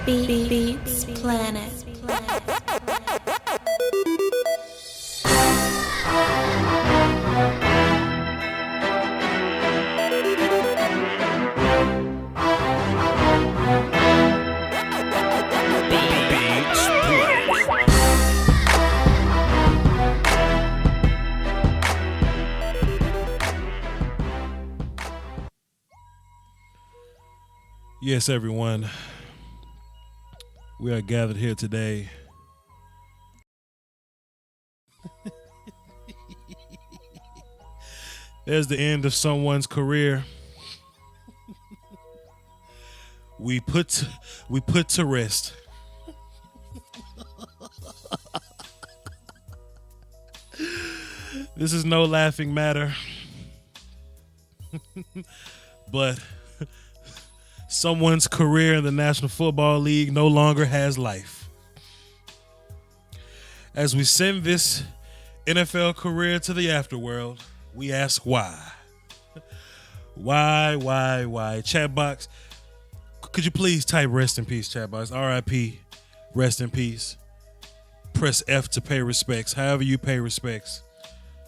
Beats Planet. Yes, everyone. We are gathered here today. There's the end of someone's career. We put to rest. This is no laughing matter. But someone's career in the National Football League no longer has life. As we send this NFL career to the afterworld, we ask why. Why? Chat box, could you please type rest in peace, chat box? RIP, rest in peace. Press F to pay respects. However you pay respects.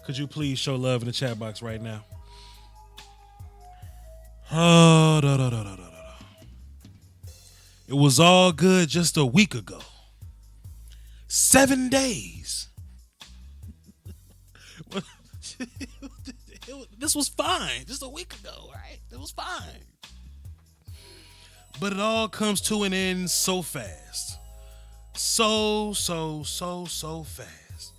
Could you please show love in the chat box right now? Oh, no. It was all good just a week ago. 7 days. This was fine just a week ago, right? It was fine. But it all comes to an end so fast. So fast.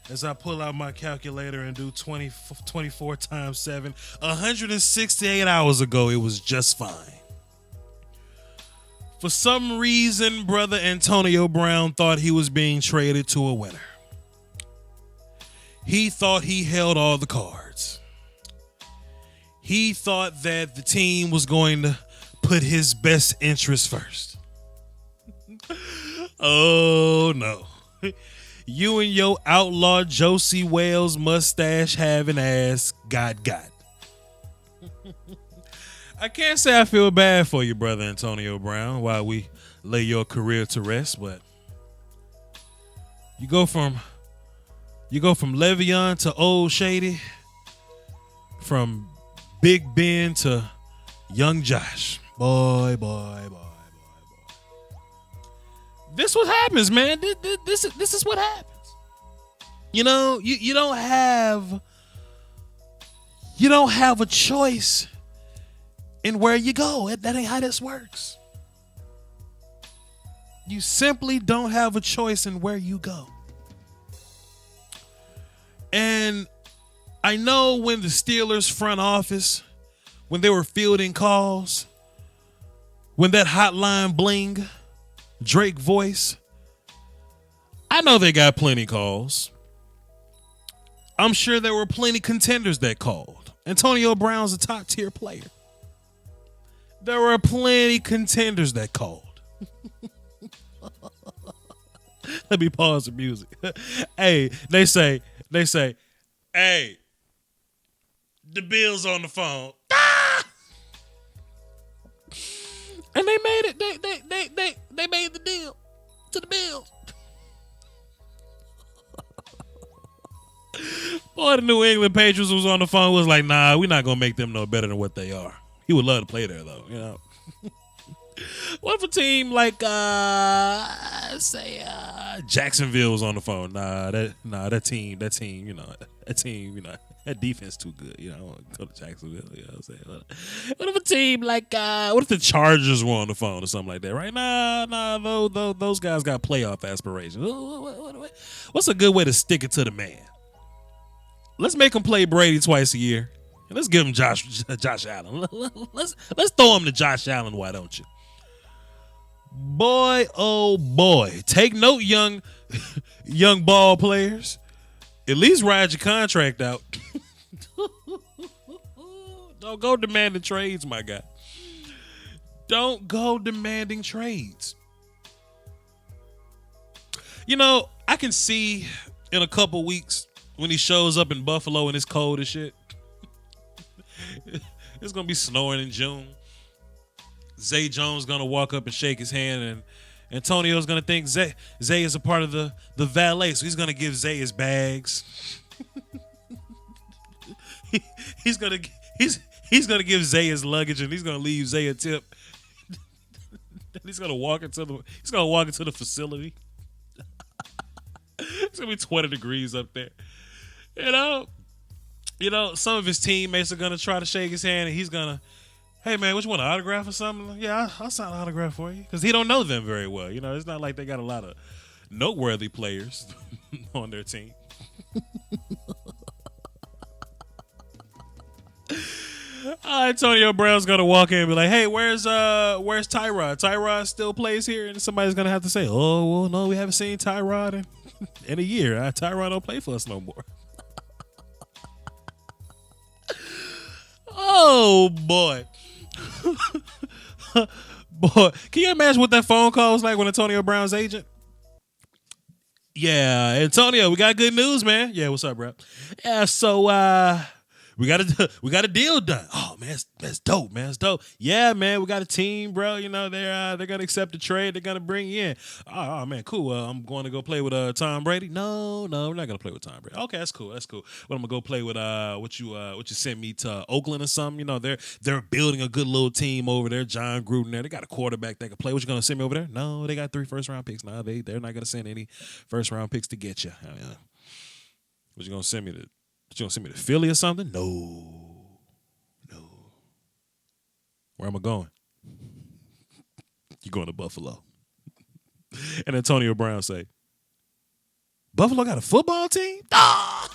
As I pull out my calculator and do 24 times 7, 168 hours ago, it was just fine. For some reason, brother Antonio Brown thought he was being traded to a winner. He thought he held all the cards. He thought that the team was going to put his best interest first. Oh, no. You and your outlaw Josie Wales mustache having ass got. I can't say I feel bad for you, brother Antonio Brown, while we lay your career to rest, but you go from Le'Veon to Old Shady, from Big Ben to Young Josh. Boy. This what happens, man. This is what happens. You know, you don't have a choice in where you go. That ain't how this works. You simply don't have a choice in where you go. And I know when the Steelers front office, when they were fielding calls, when that hotline bling, Drake voice, I know they got plenty calls. I'm sure there were plenty contenders that called. Antonio Brown's a top tier player. There were plenty contenders that called. Let me pause the music. Hey, they say, hey, the Bills on the phone. Ah! And they made it. They made the deal to the Bills. Boy, the New England Patriots was on the phone, was like, nah, we're not gonna make them no better than what they are. He would love to play there, though, you know. What if a team like, Jacksonville was on the phone? That team, that defense too good. You know, I don't want to go to Jacksonville. You know what I'm saying? What if a team like, what if the Chargers were on the phone or something like that, right? Those guys got playoff aspirations. What's a good way to stick it to the man? Let's make him play Brady twice a year. And let's give him Josh Allen. Let's throw him to Josh Allen, why don't you? Boy, oh boy. Take note, young ball players. At least ride your contract out. Don't go demanding trades, my guy. Don't go demanding trades. You know, I can see in a couple weeks when he shows up in Buffalo and it's cold as shit. It's going to be snowing in June. Zay Jones gonna walk up and shake his hand, and Antonio's gonna think Zay is a part of the valet, so he's gonna give Zay his bags. he's gonna give Zay his luggage, and he's gonna leave Zay a tip. He's gonna walk into the facility. It's gonna be 20 degrees up there. You know, some of his teammates are gonna try to shake his hand, and he's gonna, hey man, what you want, an autograph or something? Yeah, I'll sign an autograph for you, because he don't know them very well. You know, it's not like they got a lot of noteworthy players on their team. Antonio Brown's gonna walk in and be like, "Hey, where's Tyrod? Tyrod still plays here?" And somebody's gonna have to say, "Oh, well, no, we haven't seen Tyrod in a year. Tyrod don't play for us no more." Oh boy, boy, can you imagine what that phone call was like when Antonio Brown's agent? Yeah, Antonio, we got good news, man. Yeah, what's up, bro? Yeah, so we got a deal done. Oh man, that's dope, man. That's dope. Yeah, man, we got a team, bro. You know, they're gonna accept the trade. They're gonna bring you in. Oh man, cool. I'm going to go play with Tom Brady. No, we're not gonna play with Tom Brady. Okay, that's cool. But I'm gonna go play with what you sent me to Oakland or something. You know, they're building a good little team over there. John Gruden there. They got a quarterback that can play. What you gonna send me over there? No, they got 3 first-round picks. No, they're not gonna send any first-round picks to get you. What you gonna send me to? But you gonna send me to Philly or something? No. Where am I going? You going to Buffalo. And Antonio Brown say, Buffalo got a football team? Ah!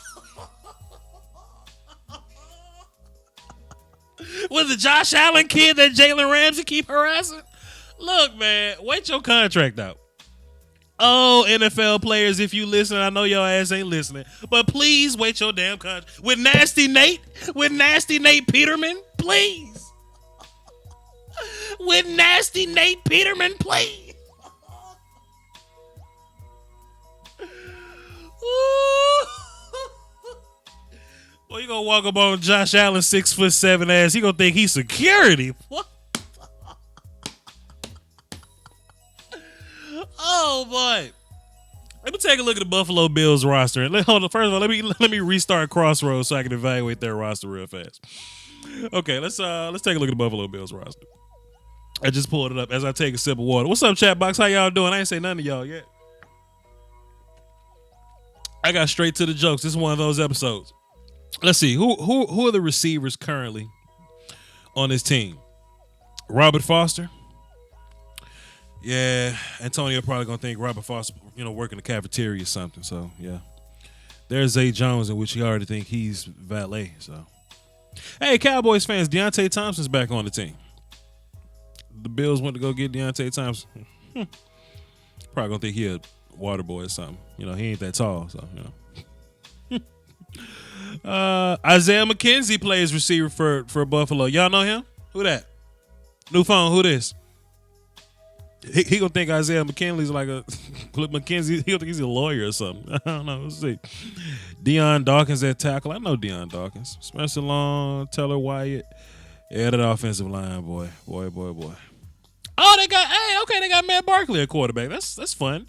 Was the Josh Allen kid that Jalen Ramsey keep harassing? Look, man, wait your contract out. Oh, NFL players, if you listen, I know your ass ain't listening, but please wait your damn contract. With Nasty Nate Peterman, please. With Nasty Nate Peterman, please. Boy, you gonna walk up on Josh Allen's 6'7" ass. He gonna think he's security. What? Oh boy. Let me take a look at the Buffalo Bills roster. Hold on. First of all, let me restart Crossroads so I can evaluate their roster real fast. Okay, let's take a look at the Buffalo Bills roster. I just pulled it up as I take a sip of water. What's up, chat box? How y'all doing? I ain't say none of y'all yet. I got straight to the jokes. This is one of those episodes. Let's see. Who are the receivers currently on this team? Robert Foster. Yeah, Antonio probably gonna think Robert Foster, working the cafeteria or something. So yeah, there's Zay Jones, in which he already think he's valet. So, hey, Cowboys fans, Deontay Thompson's back on the team. The Bills went to go get Deontay Thompson. Probably gonna think he a water boy or something. He ain't that tall. So Isaiah McKenzie plays receiver for Buffalo. Y'all know him? Who that? New phone. Who this? He gonna think Isaiah McKinley's like a McKenzie. He gonna think he's a lawyer or something. I don't know. Let's see. Deion Dawkins at tackle. I know Deion Dawkins. Spencer Long, Teller Wyatt. Yeah, that offensive line, boy. Oh, they got Matt Barkley at quarterback. That's fun.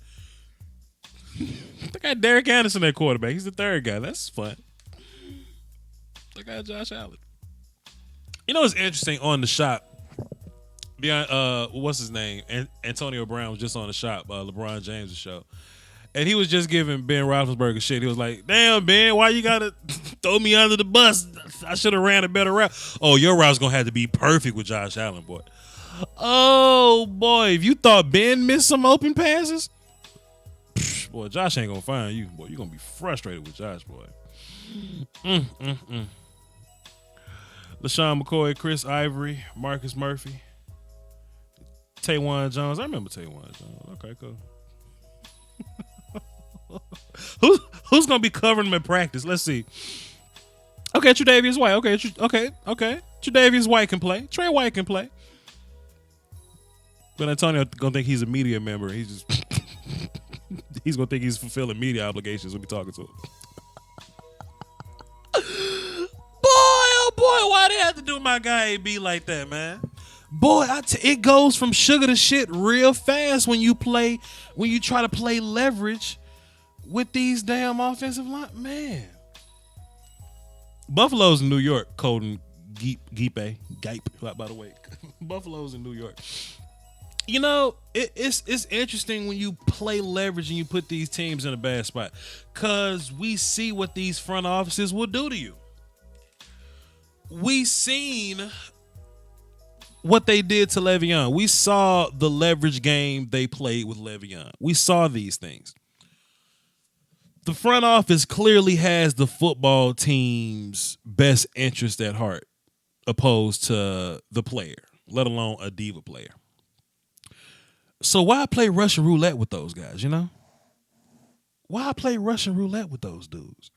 They got Derek Anderson at quarterback. He's the third guy. That's fun. They got Josh Allen. It's interesting on the shop. What's his name? Antonio Brown was just on the shop, LeBron James' show. And he was just giving Ben Roethlisberger shit. He was like, damn, Ben, why you got to throw me under the bus? I should have ran a better route. Oh, your route's going to have to be perfect with Josh Allen, boy. Oh, boy, if you thought Ben missed some open passes, boy, Josh ain't going to find you. Boy, you're going to be frustrated with Josh, boy. LaShawn McCoy, Chris Ivory, Marcus Murphy. Taywon Jones. I remember Taywon Jones. Okay, cool. Who's gonna be covering him in practice? Let's see. Okay, Tre'Davious White. Okay. Tre'Davious White can play. Trey White can play. But Antonio gonna think he's a media member. He's gonna think he's fulfilling media obligations when we talking to him. Boy, why they have to do my guy AB like that, man? Boy, it goes from sugar to shit real fast when you try to play leverage with these damn offensive line. Man. Buffalo's in New York, Colton Gipe, by the way. Buffalo's in New York. You know, it's interesting when you play leverage and you put these teams in a bad spot, because we see what these front offices will do to you. We seen what they did to Le'Veon. We saw the leverage game they played with Le'Veon. We saw these things. The front office clearly has the football team's best interest at heart, opposed to the player, let alone a diva player. So why play Russian roulette with those guys, you know? Why play Russian roulette with those dudes?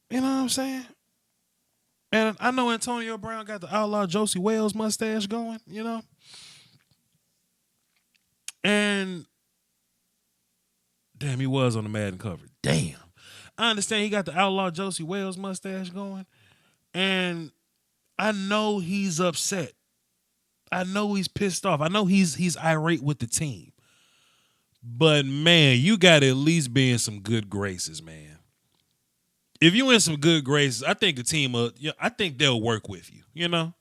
You know what I'm saying? And I know Antonio Brown got the outlaw Josie Wales mustache going, you know? And damn, he was on the Madden cover. Damn. I understand he got the outlaw Josie Wales mustache going. And I know he's upset. I know he's pissed off. I know he's irate with the team. But man, you got to at least be in some good graces, man. If you in some good graces, I think the team I think they'll work with you, you know?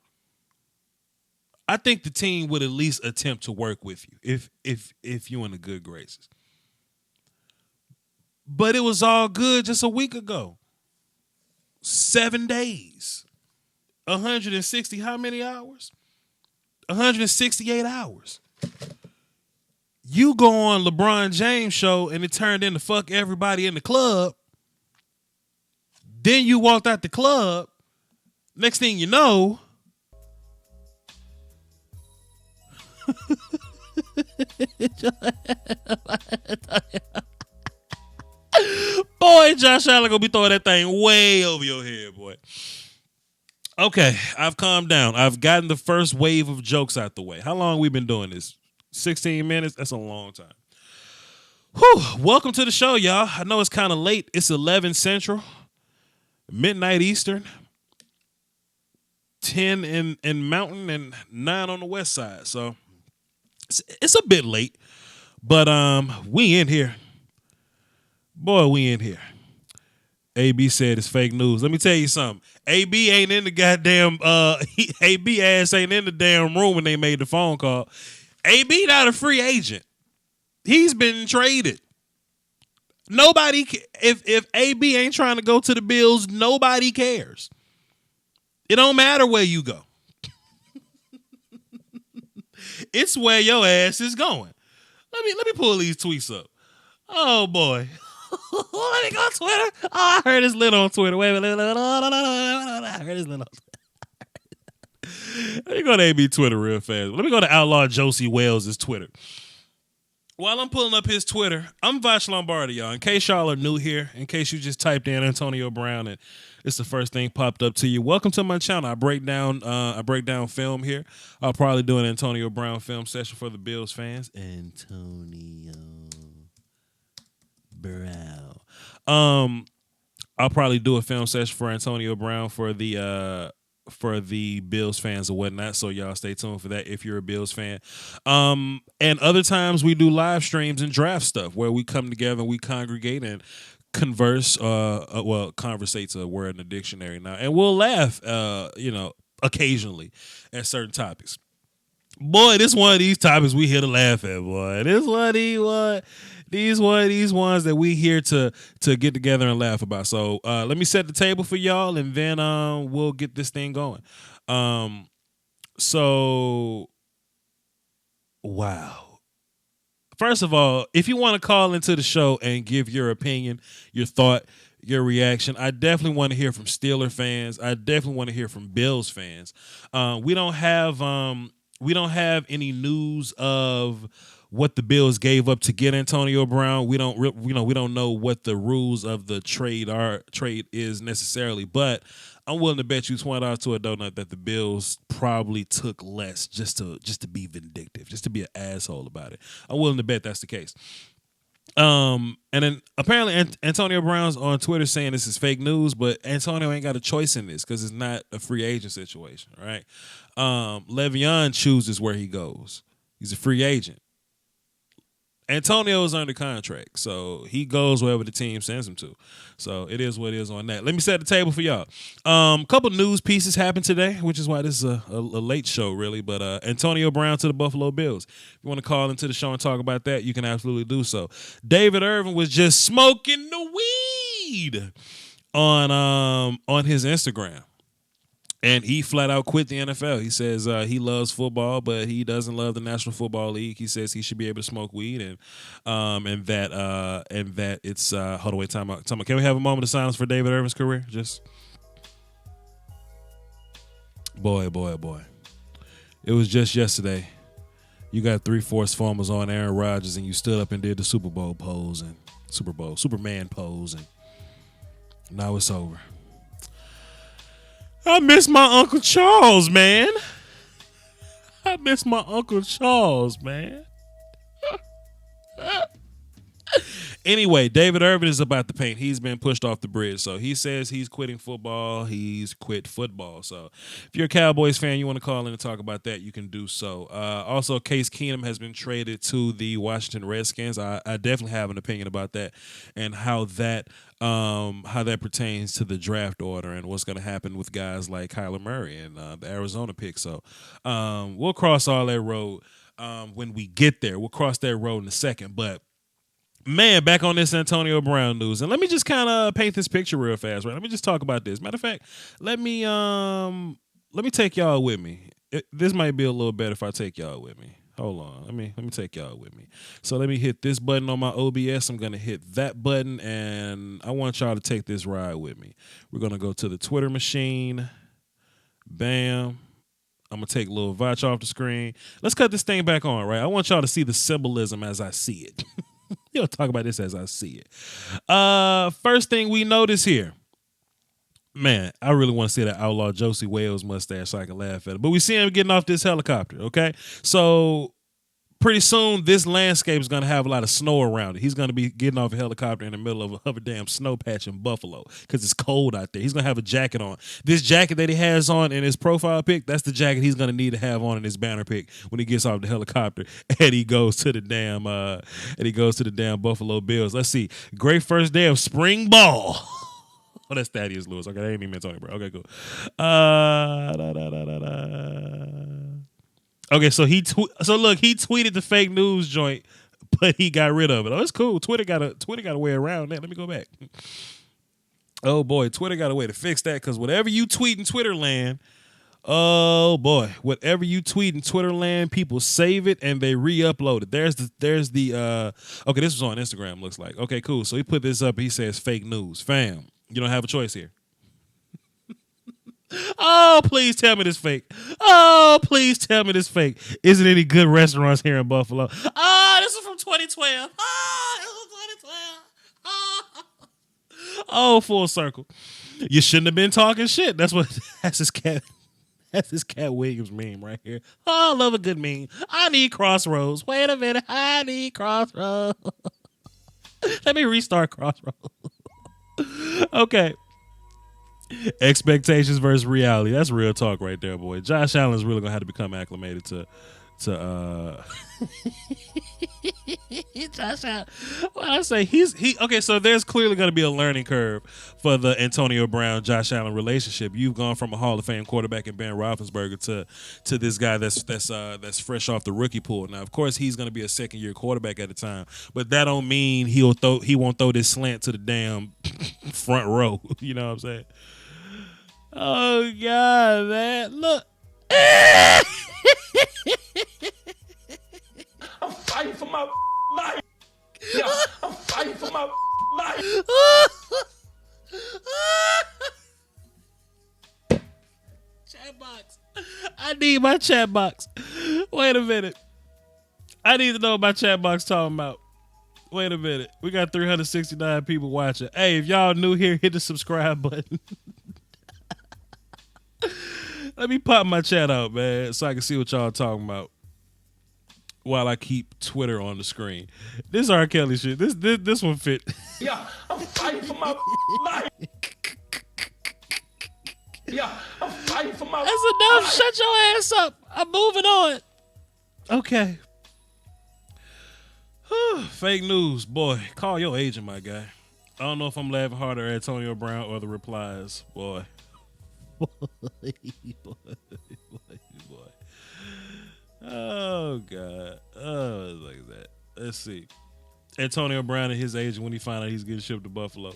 I think the team would at least attempt to work with you if you in the good graces. But it was all good just a week ago. 7 days. 160 how many hours? 168 hours. You go on LeBron James show and it turned into fuck everybody in the club. Then you walked out the club. Next thing you know, boy, Josh Allen gonna be throwing that thing way over your head, boy. Okay, I've calmed down. I've gotten the first wave of jokes out the way. How long we been doing this? 16 minutes? That's a long time. Whew. Welcome to the show, y'all. I know it's kind of late. It's 11 Central, midnight Eastern, 10 in Mountain, and 9 on the West Side. So it's a bit late, but we in here. Boy, we in here. AB said it's fake news. Let me tell you something. AB ain't in the goddamn AB ass ain't in the damn room when they made the phone call. AB not a free agent. He's been traded. Nobody if AB ain't trying to go to the Bills, nobody cares. It don't matter where you go. It's where your ass is going. Let me pull these tweets up. Oh boy. Let me go on Twitter. Oh, I heard his lit on Twitter. Wait a minute. I heard his lit on Twitter. Let me go to AB Twitter real fast. Let me go to Outlaw Josie Wales' Twitter. While I'm pulling up his Twitter, I'm Voch Lombardi, y'all. In case y'all are new here, in case you just typed in Antonio Brown and it's the first thing popped up to you, welcome to my channel. I break down film here. I'll probably do an Antonio Brown film session for the Bills fans. Antonio Brown. I'll probably do a film session for Antonio Brown for the Bills fans or whatnot. So y'all stay tuned for that if you're a Bills fan. And other times we do live streams and draft stuff where we come together and we congregate and converse. Conversate's a word in the dictionary now, and we'll laugh. Occasionally at certain topics. Boy, this one of these topics we here to laugh at, boy. This one of these ones that we here to get together and laugh about. So let me set the table for y'all, and then we'll get this thing going. So, wow. First of all, if you want to call into the show and give your opinion, your thought, your reaction, I definitely want to hear from Steeler fans. I definitely want to hear from Bills fans. We don't have any news of what the Bills gave up to get Antonio Brown. We don't know what the rules of the trade is necessarily, but I'm willing to bet you $20 to a donut that the Bills probably took less just to be vindictive, just to be an asshole about it. I'm willing to bet that's the case. And then apparently Antonio Brown's on Twitter saying this is fake news, but Antonio ain't got a choice in this because it's not a free agent situation, right? Le'Veon chooses where he goes. He's a free agent. Antonio is under contract, so he goes wherever the team sends him to. So it is what it is on that. Let me set the table for y'all. Couple news pieces happened today, which is why this is a late show, really. But Antonio Brown to the Buffalo Bills. If you want to call into the show and talk about that, you can absolutely do so. David Irving was just smoking the weed on his Instagram. And he flat out quit the NFL. He says he loves football, but he doesn't love the National Football League. He says he should be able to smoke weed, and that it's hold on, wait, time out. Can we have a moment of silence for David Irving's career? Just boy. It was just yesterday. You got 3/4 fumbles on Aaron Rodgers, and you stood up and did the Superman pose, and now it's over. I miss my Uncle Charles, man. Anyway, David Irving is about to paint. He's been pushed off the bridge. So he says he's quitting football. He's quit football. So if you're a Cowboys fan, you want to call in and talk about that, you can do so. Also, Case Keenum has been traded to the Washington Redskins. I definitely have an opinion about that and how that pertains to the draft order and what's going to happen with guys like Kyler Murray and the Arizona pick. So we'll cross all that road when we get there. We'll cross that road in a second. But man, back on this Antonio Brown news, and let me just kind of paint this picture real fast, right? Let me just talk about this. Matter of fact, let me take y'all with me. This might be a little better if I take y'all with me. Hold on, let me take y'all with me. So let me hit this button on my OBS. I'm gonna hit that button, and I want y'all to take this ride with me. We're gonna go to the Twitter machine. Bam. I'm gonna take little Voch off the screen. Let's cut this thing back on, right? I want y'all to see the symbolism as I see it. You'll talk about this as I see it. First thing we notice here. Man, I really want to see that outlaw Josie Wales mustache so I can laugh at it. But we see him getting off this helicopter, okay? So pretty soon this landscape is going to have a lot of snow around it. He's going to be getting off a helicopter in the middle of a damn snow patch in Buffalo because it's cold out there. He's going to have a jacket on. This jacket that he has on in his profile pic, that's the jacket he's going to need to have on in his banner pic when he gets off the helicopter and he goes to the damn Buffalo Bills. Let's see. Great first day of spring ball. Oh, that's Thaddeus Lewis. Okay, that ain't even Tony, bro. Okay, cool. Okay, so he tweeted the fake news joint, but he got rid of it. Oh, it's cool. Twitter got a way around that. Let me go back. Oh boy, Twitter got a way to fix that because whatever you tweet in Twitter land, whatever you tweet in Twitter land, people save it and they re-upload it. There's the okay, this was on Instagram, looks like. Okay, cool. So he put this up. He says fake news, fam. You don't have a choice here. Oh, please tell me this fake. Oh, please tell me this fake. Isn't any good restaurants here in Buffalo? Oh, this is from 2012. Oh, this is 2012. Oh, full circle. You shouldn't have been talking shit. That's his cat. That's his Cat Williams meme right here. Oh, I love a good meme. I need Crossroads. Wait a minute. I need Crossroads. Let me restart Crossroads. Okay. Expectations versus reality. That's real talk right there, boy. Josh Allen's really gonna have to become acclimated to Josh Allen. Well, I say he okay, so there's clearly gonna be a learning curve for the Antonio Brown Josh Allen relationship. You've gone from a Hall of Fame quarterback in Ben Roethlisberger to this guy that's fresh off the rookie pool. Now, of course, he's gonna be a second year quarterback at the time, but that don't mean he won't throw this slant to the damn front row. You know what I'm saying? Oh God, man! Look. I'm fighting for my life. Yeah, I'm fighting for my life. Chat box. I need my chat box. Wait a minute. I need to know what my chat box talking about. Wait a minute. We got 369 people watching. Hey, if y'all new here, hit the subscribe button. Let me pop my chat out, man, so I can see what y'all talking about. while I keep Twitter on the screen. This R. Kelly shit. This one fit. Yeah, I'm fighting for my life. Yeah, I'm fighting for my life. That's enough. Shut your ass up. I'm moving on. Okay. Fake news, boy. Call your agent, my guy. I don't know if I'm laughing harder at Antonio Brown or the replies, boy. boy. Oh God. Oh, it's like that. Let's see. Antonio Brown and his agent when he found out he's getting shipped to Buffalo.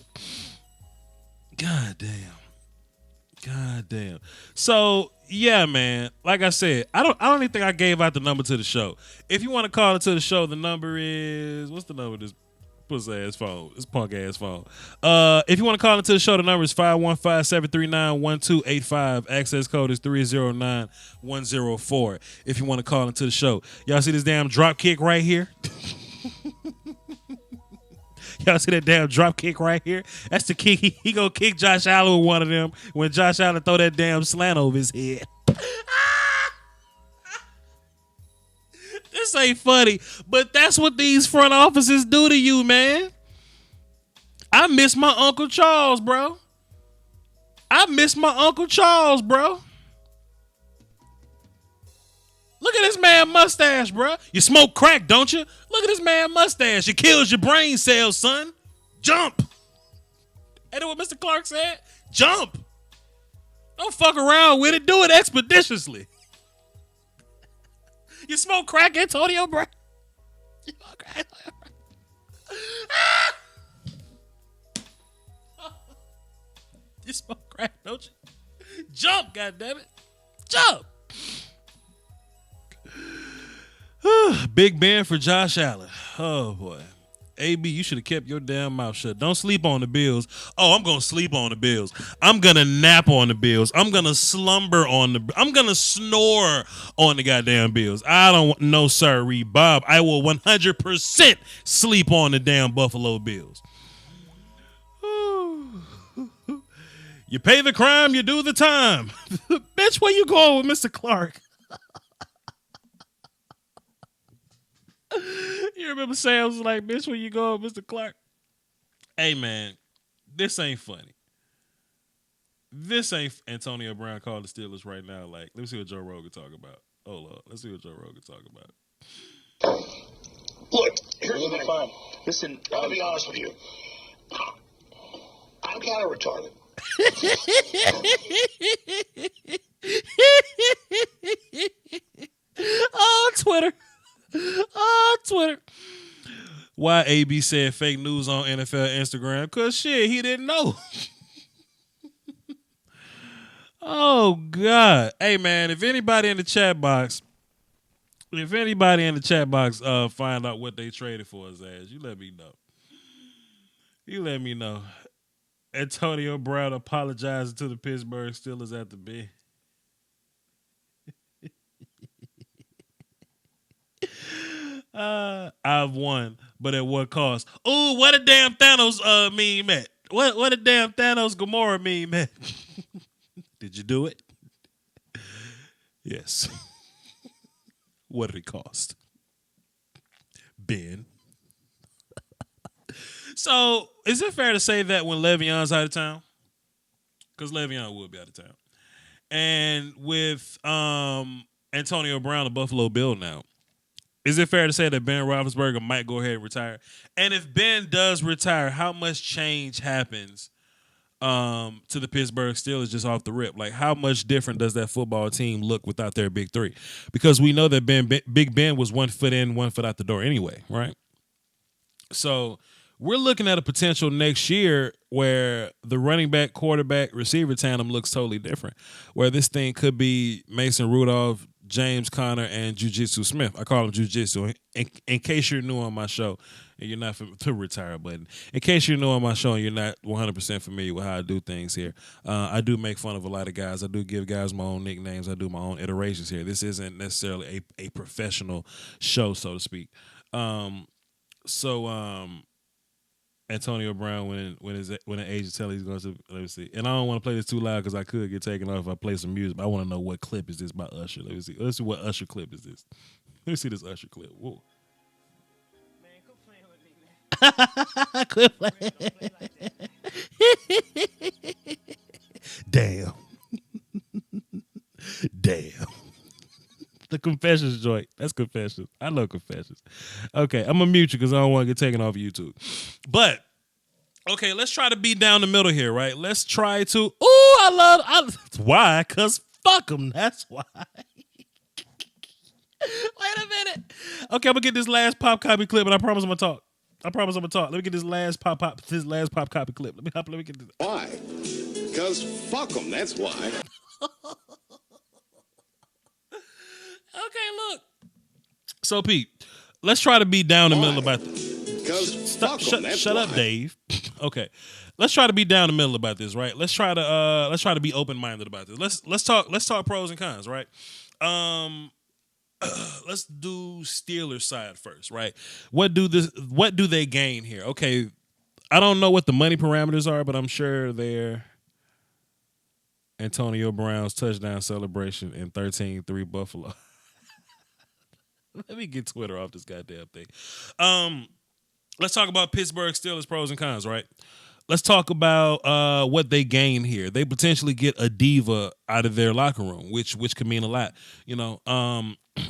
God damn. So yeah, man. Like I said, I don't even think I gave out the number to the show. If you want to call into the show, the number is what's the number of this pussy ass phone? This punk ass phone. If you want to call into the show, the number is 515-739-1285. Access code is 309104. If you want to call into the show. Y'all see this damn drop kick right here? Y'all see that damn drop kick right here? That's the kick. He gonna kick Josh Allen with one of them when Josh Allen throw that damn slant over his head. This ain't funny, but that's what these front offices do to you, man. I miss my Uncle Charles, bro. Look at this man mustache, bro. You smoke crack, don't you? Look at this man mustache. It kills your brain cells, son. Jump. Ain't that what Mr. Clark said? Jump. Don't fuck around with it. Do it expeditiously. You smoke crack, Antonio Brown? You smoke crack, Antonio Brown? You smoke crack, don't you? Jump, goddammit. Jump. Big Ben for Josh Allen. Oh, boy. AB, you should have kept your damn mouth shut. Don't sleep on the Bills. Oh, I'm going to sleep on the Bills. I'm going to nap on the Bills. I'm going to slumber on the... I'm going to snore on the goddamn Bills. I don't... No, sirree, Bob. I will 100% sleep on the damn Buffalo Bills. You pay the crime, you do the time. Bitch, where you going with Mr. Clark? You remember Sam was like, bitch, where you going, Mr. Clark? Hey, man, this ain't funny. This ain't Antonio Brown called the Steelers right now. Like, let me see what Joe Rogan talk about. Hold on. Let's see what Joe Rogan talk about. Look, here's the thing. Listen, I'll be honest with you. I'm kind of retarded. Oh, Twitter. Why AB said fake news on NFL Instagram? Because shit, he didn't know. Oh, God. Hey, man, if anybody in the chat box find out what they traded for his ass, you let me know. Antonio Brown apologizing to the Pittsburgh Steelers at the bench. I've won, but at what cost? Ooh, what a damn Thanos meme at? What a damn Thanos Gamora meme at? Did you do it? Yes. What did it cost? Ben. So, is it fair to say that when Le'Veon's out of town? Because Le'Veon will be out of town. And with Antonio Brown, the Buffalo Bill now, is it fair to say that Ben Roethlisberger might go ahead and retire? And if Ben does retire, how much change happens to the Pittsburgh Steelers just off the rip? Like, how much different does that football team look without their big three? Because we know that Big Ben was 1 foot in, 1 foot out the door anyway, right? So we're looking at a potential next year where the running back, quarterback, receiver tandem looks totally different, where this thing could be Mason Rudolph, James Conner, and Jiu-Jitsu Smith. I call him Jiu-Jitsu. In case you're new on my show and you're not to retire button. In case you're new on my show and you're not 100% familiar with how I do things here, I do make fun of a lot of guys. I do give guys my own nicknames. I do my own iterations here. This isn't necessarily a professional show, so to speak. Antonio Brown when an agent tells he's going to, let me see. And I don't want to play this too loud because I could get taken off if I play some music. But I want to know what clip is this by Usher. Let me see. Let's see what Usher clip is this. Let me see this Usher clip. Whoa. Man, quit playing with me, man. Quit playing. Damn. The confessions joint. That's confessions. I love confessions. Okay, I'm gonna mute you because I don't want to get taken off of YouTube. But okay, let's try to be down the middle here, right? Let's try to. Ooh, why? Cause fuck them. That's why. Wait a minute. Okay, I'm gonna get this last pop copy clip, and I promise I'm gonna talk. Let me get this last pop copy clip. Let me get this. Why? Because fuck them. That's why. Okay, look. So, Pete, let's try to be down the middle about this. Shut up, Dave. Okay, let's try to be down the middle about this, right? Let's try to be open minded about this. Let's talk pros and cons, right? Let's do Steelers side first, right? What do they gain here? Okay, I don't know what the money parameters are, but I'm sure they're Antonio Brown's touchdown celebration in 13-3 Buffalo. Let me get Twitter off this goddamn thing. Let's talk about Pittsburgh Steelers pros and cons, right? Let's talk about what they gain here. They potentially get a diva out of their locker room, which could mean a lot, you know.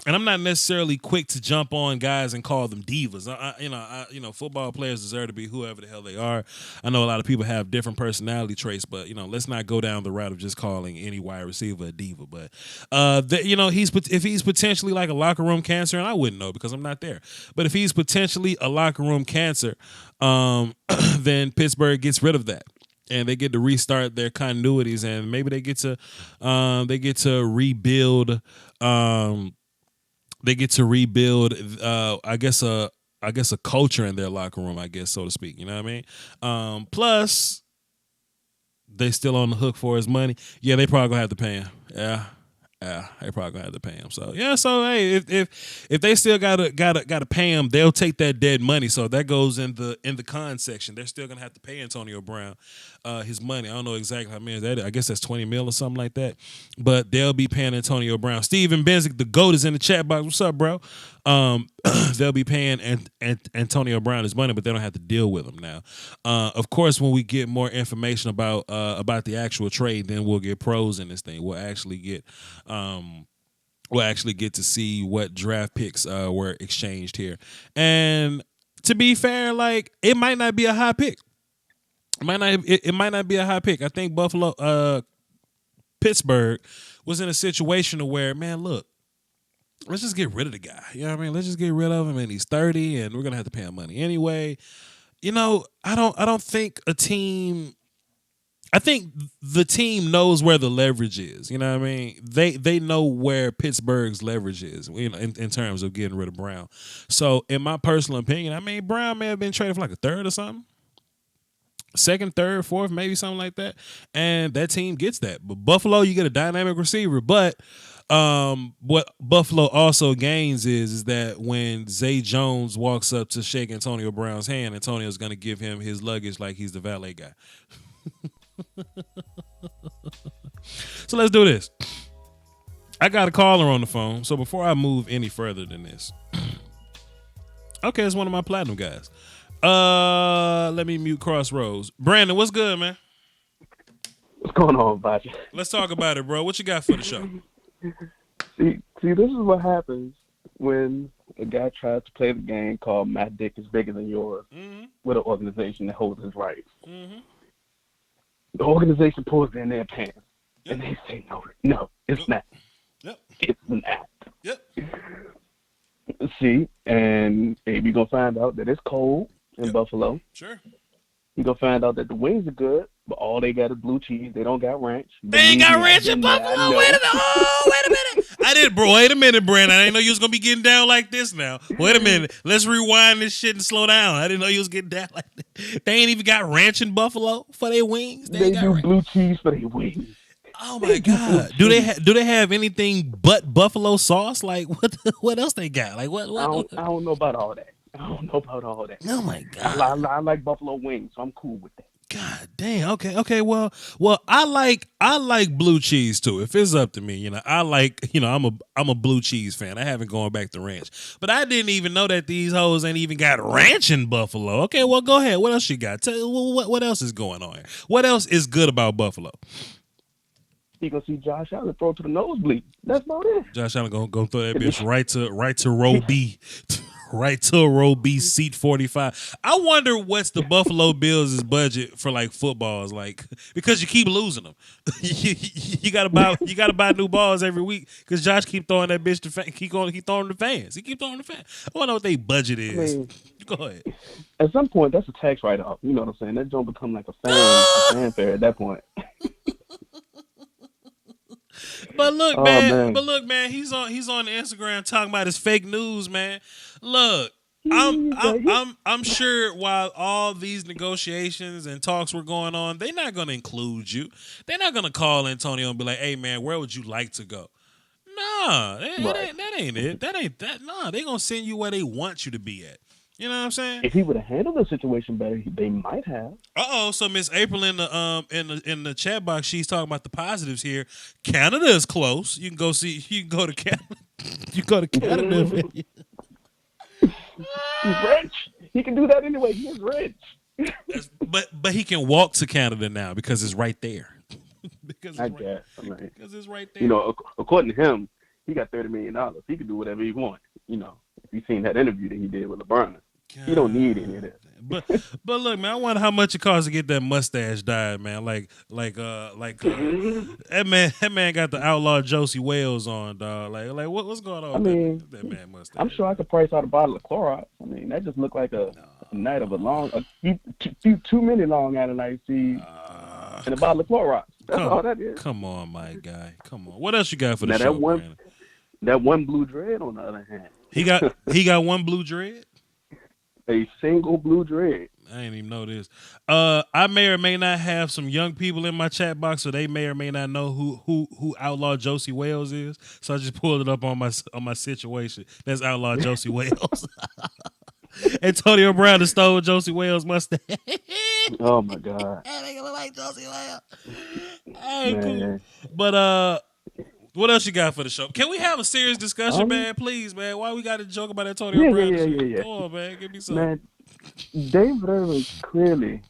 And I'm not necessarily quick to jump on guys and call them divas. Football players deserve to be whoever the hell they are. I know a lot of people have different personality traits, but let's not go down the route of just calling any wide receiver a diva. But if he's potentially like a locker room cancer, and I wouldn't know because I'm not there. But if he's potentially a locker room cancer, then Pittsburgh gets rid of that. And they get to restart their continuities, and maybe they get to rebuild. They get to rebuild. I guess a culture in their locker room, I guess, so to speak. You know what I mean? Plus, they still on the hook for his money. Yeah, they probably gonna have to pay him. Yeah, they probably gonna have to pay him. So yeah, so hey, if they still gotta pay him, they'll take that dead money. So that goes in the con section. They're still gonna have to pay Antonio Brown his money. I don't know exactly how many that is. I guess that's $20 million or something like that. But they'll be paying Antonio Brown. Steven Benzick, the GOAT, is in the chat box. What's up, bro? They'll be paying Antonio Brown his money, but they don't have to deal with him now. Of course, when we get more information about the actual trade, then we'll get pros in this thing. We'll actually get to see what draft picks were exchanged here. And to be fair, like, it might not be a high pick. It might not be a high pick. I think Pittsburgh was in a situation where, man, look, let's just get rid of the guy. You know what I mean? Let's just get rid of him, and he's 30, and we're gonna have to pay him money anyway. I don't think a team. I think the team knows where the leverage is. You know what I mean? They know where Pittsburgh's leverage is, in terms of getting rid of Brown. So, in my personal opinion, I mean, Brown may have been traded for like a third or something. Second, third, fourth, maybe something like that. And that team gets that. But Buffalo, you get a dynamic receiver. But what Buffalo also gains is that when Zay Jones walks up to shake Antonio Brown's hand, Antonio's going to give him his luggage like he's the valet guy. So let's do this. I got a caller on the phone. So before I move any further than this. Okay, it's one of my platinum guys. Let me mute Crossroads. Brandon, what's good, man? What's going on, Voch? Let's talk about it, bro. What you got for the show? See, this is what happens when a guy tries to play the game called "My Dick is Bigger Than Yours" with an organization that holds his rights. Mm-hmm. The organization pulls in their pants, and they say, "No, it's not. Yep. It's not." Yep. See, and you're gonna find out that it's cold in Buffalo. Sure. You're gonna find out that the wings are good, but all they got is blue cheese. They don't got ranch. They ain't got ranch in Buffalo. Wait a minute. Oh, wait a minute. I didn't, bro. Wait a minute, Brandon. I didn't know you was gonna be getting down like this now. Wait a minute. Let's rewind this shit and slow down. I didn't know you was getting down like that. They ain't even got ranch in Buffalo for their wings. They do ranch. Blue cheese for their wings. Oh my God! Do they have anything but buffalo sauce? Like what else they got? Like what? I don't know about all that. Oh my God! I I like buffalo wings, so I'm cool with that. God damn. Okay. Well, I like blue cheese too. If it's up to me, I'm a blue cheese fan. I haven't gone back to ranch, but I didn't even know that these hoes ain't even got ranch in Buffalo. Okay, well, go ahead. What else you got? What else is going on here? What else is good about Buffalo? You gonna see Josh Allen throw to the nosebleed. That's about it. Josh Allen gonna throw that bitch right to row B. Right to a row B, seat 45. I wonder what's the Buffalo Bills' budget for like footballs, like because you keep losing them. you gotta buy new balls every week because Josh keep throwing that bitch to keep throwing the fans. He keep throwing the fans. I wanna know what their budget is. I mean, go ahead. At some point, that's a tax write-off. You know what I'm saying? That don't become like a fanfare at that point. But look, man. He's on the Instagram talking about his fake news, man. Look, I'm sure while all these negotiations and talks were going on, they're not gonna include you. They're not gonna call Antonio and be like, "Hey, man, where would you like to go?" Nah, that ain't it. Nah, they gonna send you where they want you to be at. You know what I'm saying? If he would have handled the situation better, they might have. So Miss April in the chat box, she's talking about the positives here. Canada is close. You can go to Canada. You go to Canada. He's rich. He can do that anyway. He is rich. but he can walk to Canada now because it's right there. because it's right there. You know, according to him, he got $30 million. He can do whatever he wants. You know, if you've seen that interview that he did with LeBron. You don't need any of that. But look, man, I wonder how much it costs to get that mustache dyed, man. Like that man got the outlaw Josie Wales on, dog. Like what's going on? I mean, that man mustache. I'm sure I could price out a bottle of Clorox. I mean, that just looked like a night of too many Long Island iced teas and a bottle of Clorox. That's all that is. Come on, my guy. Come on. What else you got for the show? That one blue dread, on the other hand, he got one blue dread. A single blue dread. I didn't even know this. I may or may not have some young people in my chat box, so they may or may not know who Outlaw Josie Wales is. So I just pulled it up on my situation. That's Outlaw Josie Wales. Antonio Brown stole Josie Wales' mustache. Oh my God. They gonna like Josie Wales. Hey, cool. But what else you got for the show? Can we have a serious discussion, man? Please, man. Why we got to joke about Antonio Brown? Yeah. Come on, man. Give me something. Man, David Irving clearly.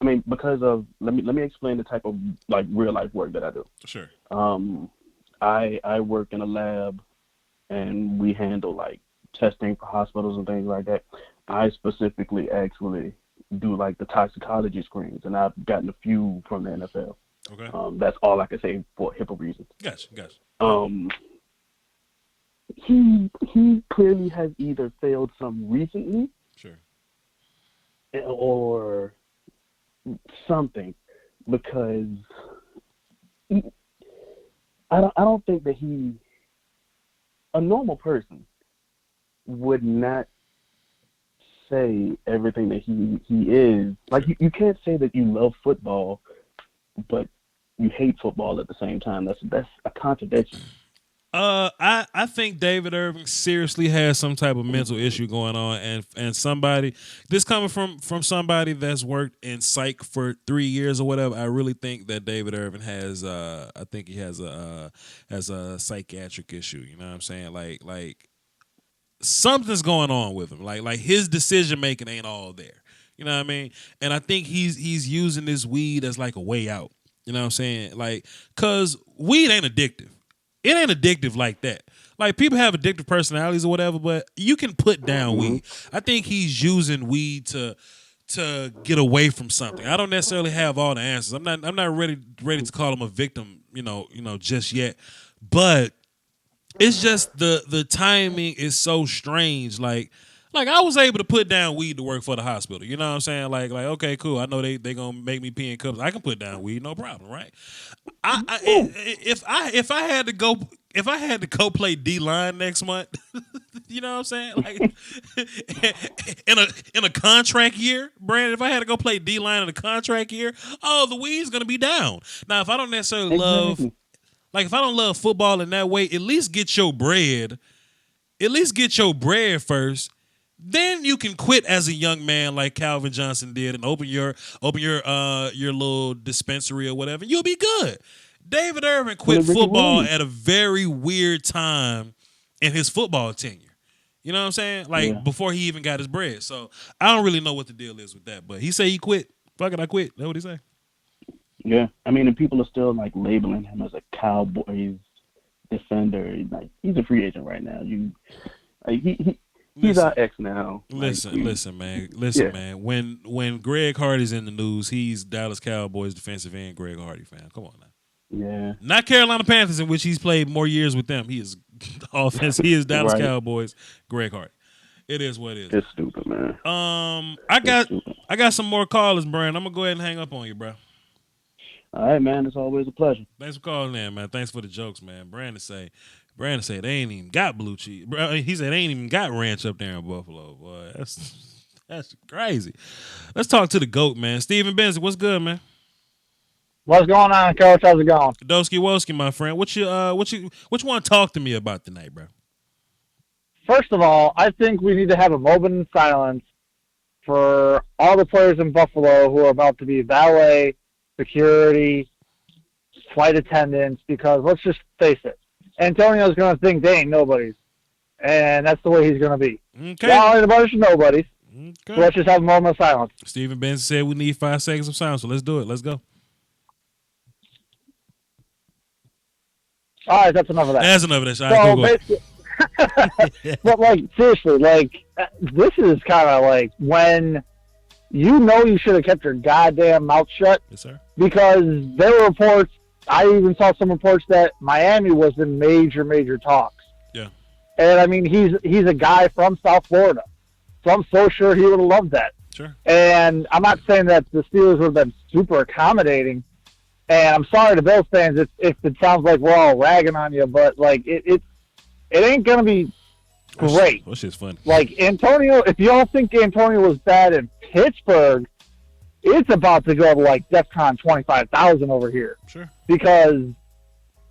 I mean, because of let me explain the type of like real life work that I do. Sure. I work in a lab, and we handle like testing for hospitals and things like that. I specifically actually do like the toxicology screens, and I've gotten a few from the NFL. Okay. That's all I can say for HIPAA reasons. Gotcha. He clearly has either failed some recently, sure, or something, because I don't think that a normal person would not say everything that he is. Like you can't say that you love football, but you hate football at the same time. That's a contradiction. I think David Irving seriously has some type of mental issue going on, and somebody, this coming from somebody that's worked in psych for 3 years or whatever. I really think that David Irving has I think he has a psychiatric issue. You know what I'm saying? Like something's going on with him. Like his decision making ain't all there. You know what I mean? And I think he's using this weed as like a way out. You know what I'm saying? Like, cause weed ain't addictive. It ain't addictive like that. Like, people have addictive personalities or whatever, but you can put down weed. I think he's using weed to get away from something. I don't necessarily have all the answers. I'm not ready to call him a victim, you know, just yet. But it's just the timing is so strange. Like I was able to put down weed to work for the hospital. You know what I'm saying? Like okay, cool. I know they gonna make me pee in cups. I can put down weed, no problem, right? If I had to go play D-line next month, you know what I'm saying? Like in a contract year, Brandon, if I had to go play D-line in a contract year, the weed's gonna be down. Now, if I don't necessarily if I don't love football in that way, at least get your bread. At least get your bread first. then you can quit as a young man like Calvin Johnson did and open your little dispensary or whatever. You'll be good. David Irving quit football at a very weird time in his football tenure. You know what I'm saying? Like before he even got his bread. So I don't really know what the deal is with that. But he said he quit. Fuck it, I quit. That's what he say. Yeah, I mean, and people are still like labeling him as a Cowboys defender. Like he's a free agent right now. He's our ex now. Listen, man. When Greg Hardy's in the news, he's Dallas Cowboys defensive end Greg Hardy fan. Come on now. Yeah. Not Carolina Panthers, in which he's played more years with them. He is offense. He is Dallas Cowboys Greg Hardy. It is what it is. It's stupid, man. I got some more callers, Brian. I'm gonna go ahead and hang up on you, bro. All right, man. It's always a pleasure. Thanks for calling in, man. Thanks for the jokes, man. Brandon say they ain't even got blue cheese. He said they ain't even got ranch up there in Buffalo. Boy, that's crazy. Let's talk to the GOAT, man. Steven Benson, what's good, man? What's going on, Coach? How's it going? Doski Woski, my friend. What you want to talk to me about tonight, bro? First of all, I think we need to have a moment in silence for all the players in Buffalo who are about to be valet, security, flight attendants, because let's just face it, Antonio's going to think they ain't nobodies, and that's the way he's going to be. Okay. Y'all ain't a bunch of nobodies, so let's just have a moment of silence. Steven Benson said we need 5 seconds of silence, so let's do it. Let's go. All right, that's enough of that. That's enough of that. All right, so but, like, seriously, like, this is kind of like when you should have kept your goddamn mouth shut. Yes, sir. Because there were reports, I even saw some reports that Miami was in major talks. Yeah. And, I mean, he's a guy from South Florida. So I'm so sure he would have loved that. Sure. And I'm not saying that the Steelers would have been super accommodating. And I'm sorry to Bills fans if it sounds like we're all ragging on you, but, like, it ain't going to be great. That shit's funny. Like, Antonio, if y'all think Antonio was bad in Pittsburgh, it's about to go to, like, DEFCON 25,000 over here. Sure. Because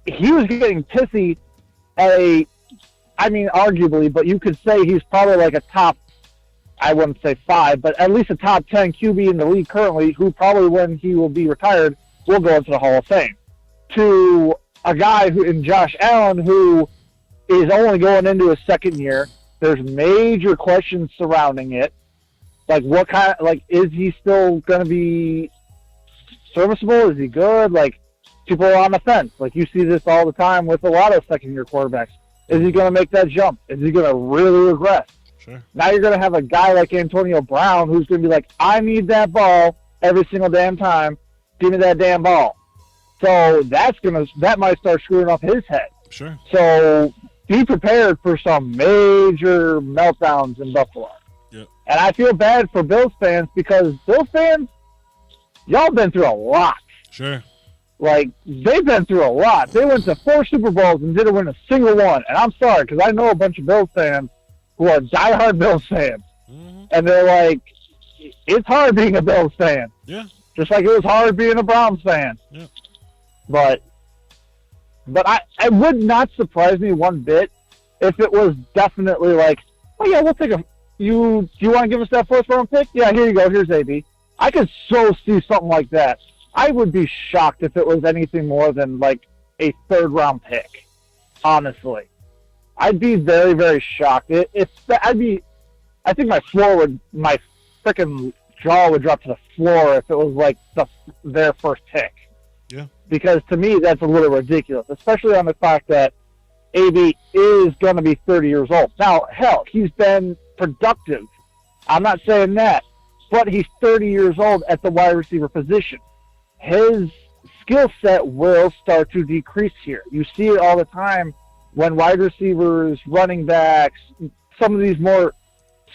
he was getting pissy at arguably, but you could say he's probably like a top, I wouldn't say 5, but at least a top 10 QB in the league currently, who probably when he will be retired will go into the Hall of Fame. To a guy who, in Josh Allen, who is only going into his second year. There's major questions surrounding it. Like, what kind of, like, is he still going to be serviceable? Is he good? Like, people are on the fence. Like, you see this all the time with a lot of second-year quarterbacks. Is he going to make that jump? Is he going to really regress? Sure. Now you're going to have a guy like Antonio Brown who's going to be like, I need that ball every single damn time. Give me that damn ball. So that might start screwing up his head. Sure. So be prepared for some major meltdowns in Buffalo. Yep. And I feel bad for Bills fans because Bills fans, y'all been through a lot. Sure. Like, they've been through a lot. They went to 4 Super Bowls and didn't win a single one. And I'm sorry, because I know a bunch of Bills fans who are diehard Bills fans. Mm-hmm. And they're like, it's hard being a Bills fan. Yeah. Just like it was hard being a Browns fan. Yeah. But it would not surprise me one bit if it was definitely like, oh yeah, we'll take do you want to give us that first round pick? Yeah, here you go. Here's AB. I could so see something like that. I would be shocked if it was anything more than like a 3rd round pick. Honestly, I'd be very, very shocked. I think my freaking jaw would drop to the floor if it was like their first pick. Yeah. Because to me, that's a little ridiculous, especially on the fact that AB is going to be 30 years old. Now, hell, he's been productive. I'm not saying that, but he's 30 years old at the wide receiver position. His skill set will start to decrease here. You see it all the time when wide receivers, running backs, some of these more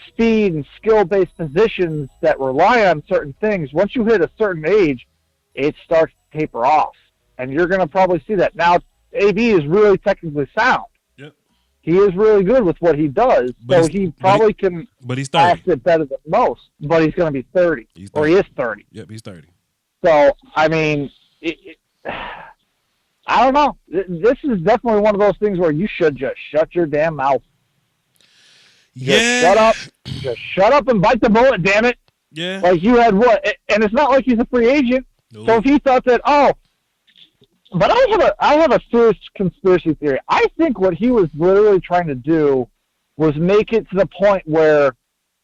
speed and skill-based positions that rely on certain things, once you hit a certain age, it starts to taper off. And you're going to probably see that. Now, AB is really technically sound. Yep. He is really good with what he does, so he probably can pass it better than most, but he's going to be 30. Or he is 30. Yep, he's 30. So, I mean, I don't know. This is definitely one of those things where you should just shut your damn mouth. Yeah. Just shut up and bite the bullet, damn it. Yeah. Like you had what? And it's not like he's a free agent. No. So if he thought that, but I have a serious conspiracy theory. I think what he was literally trying to do was make it to the point where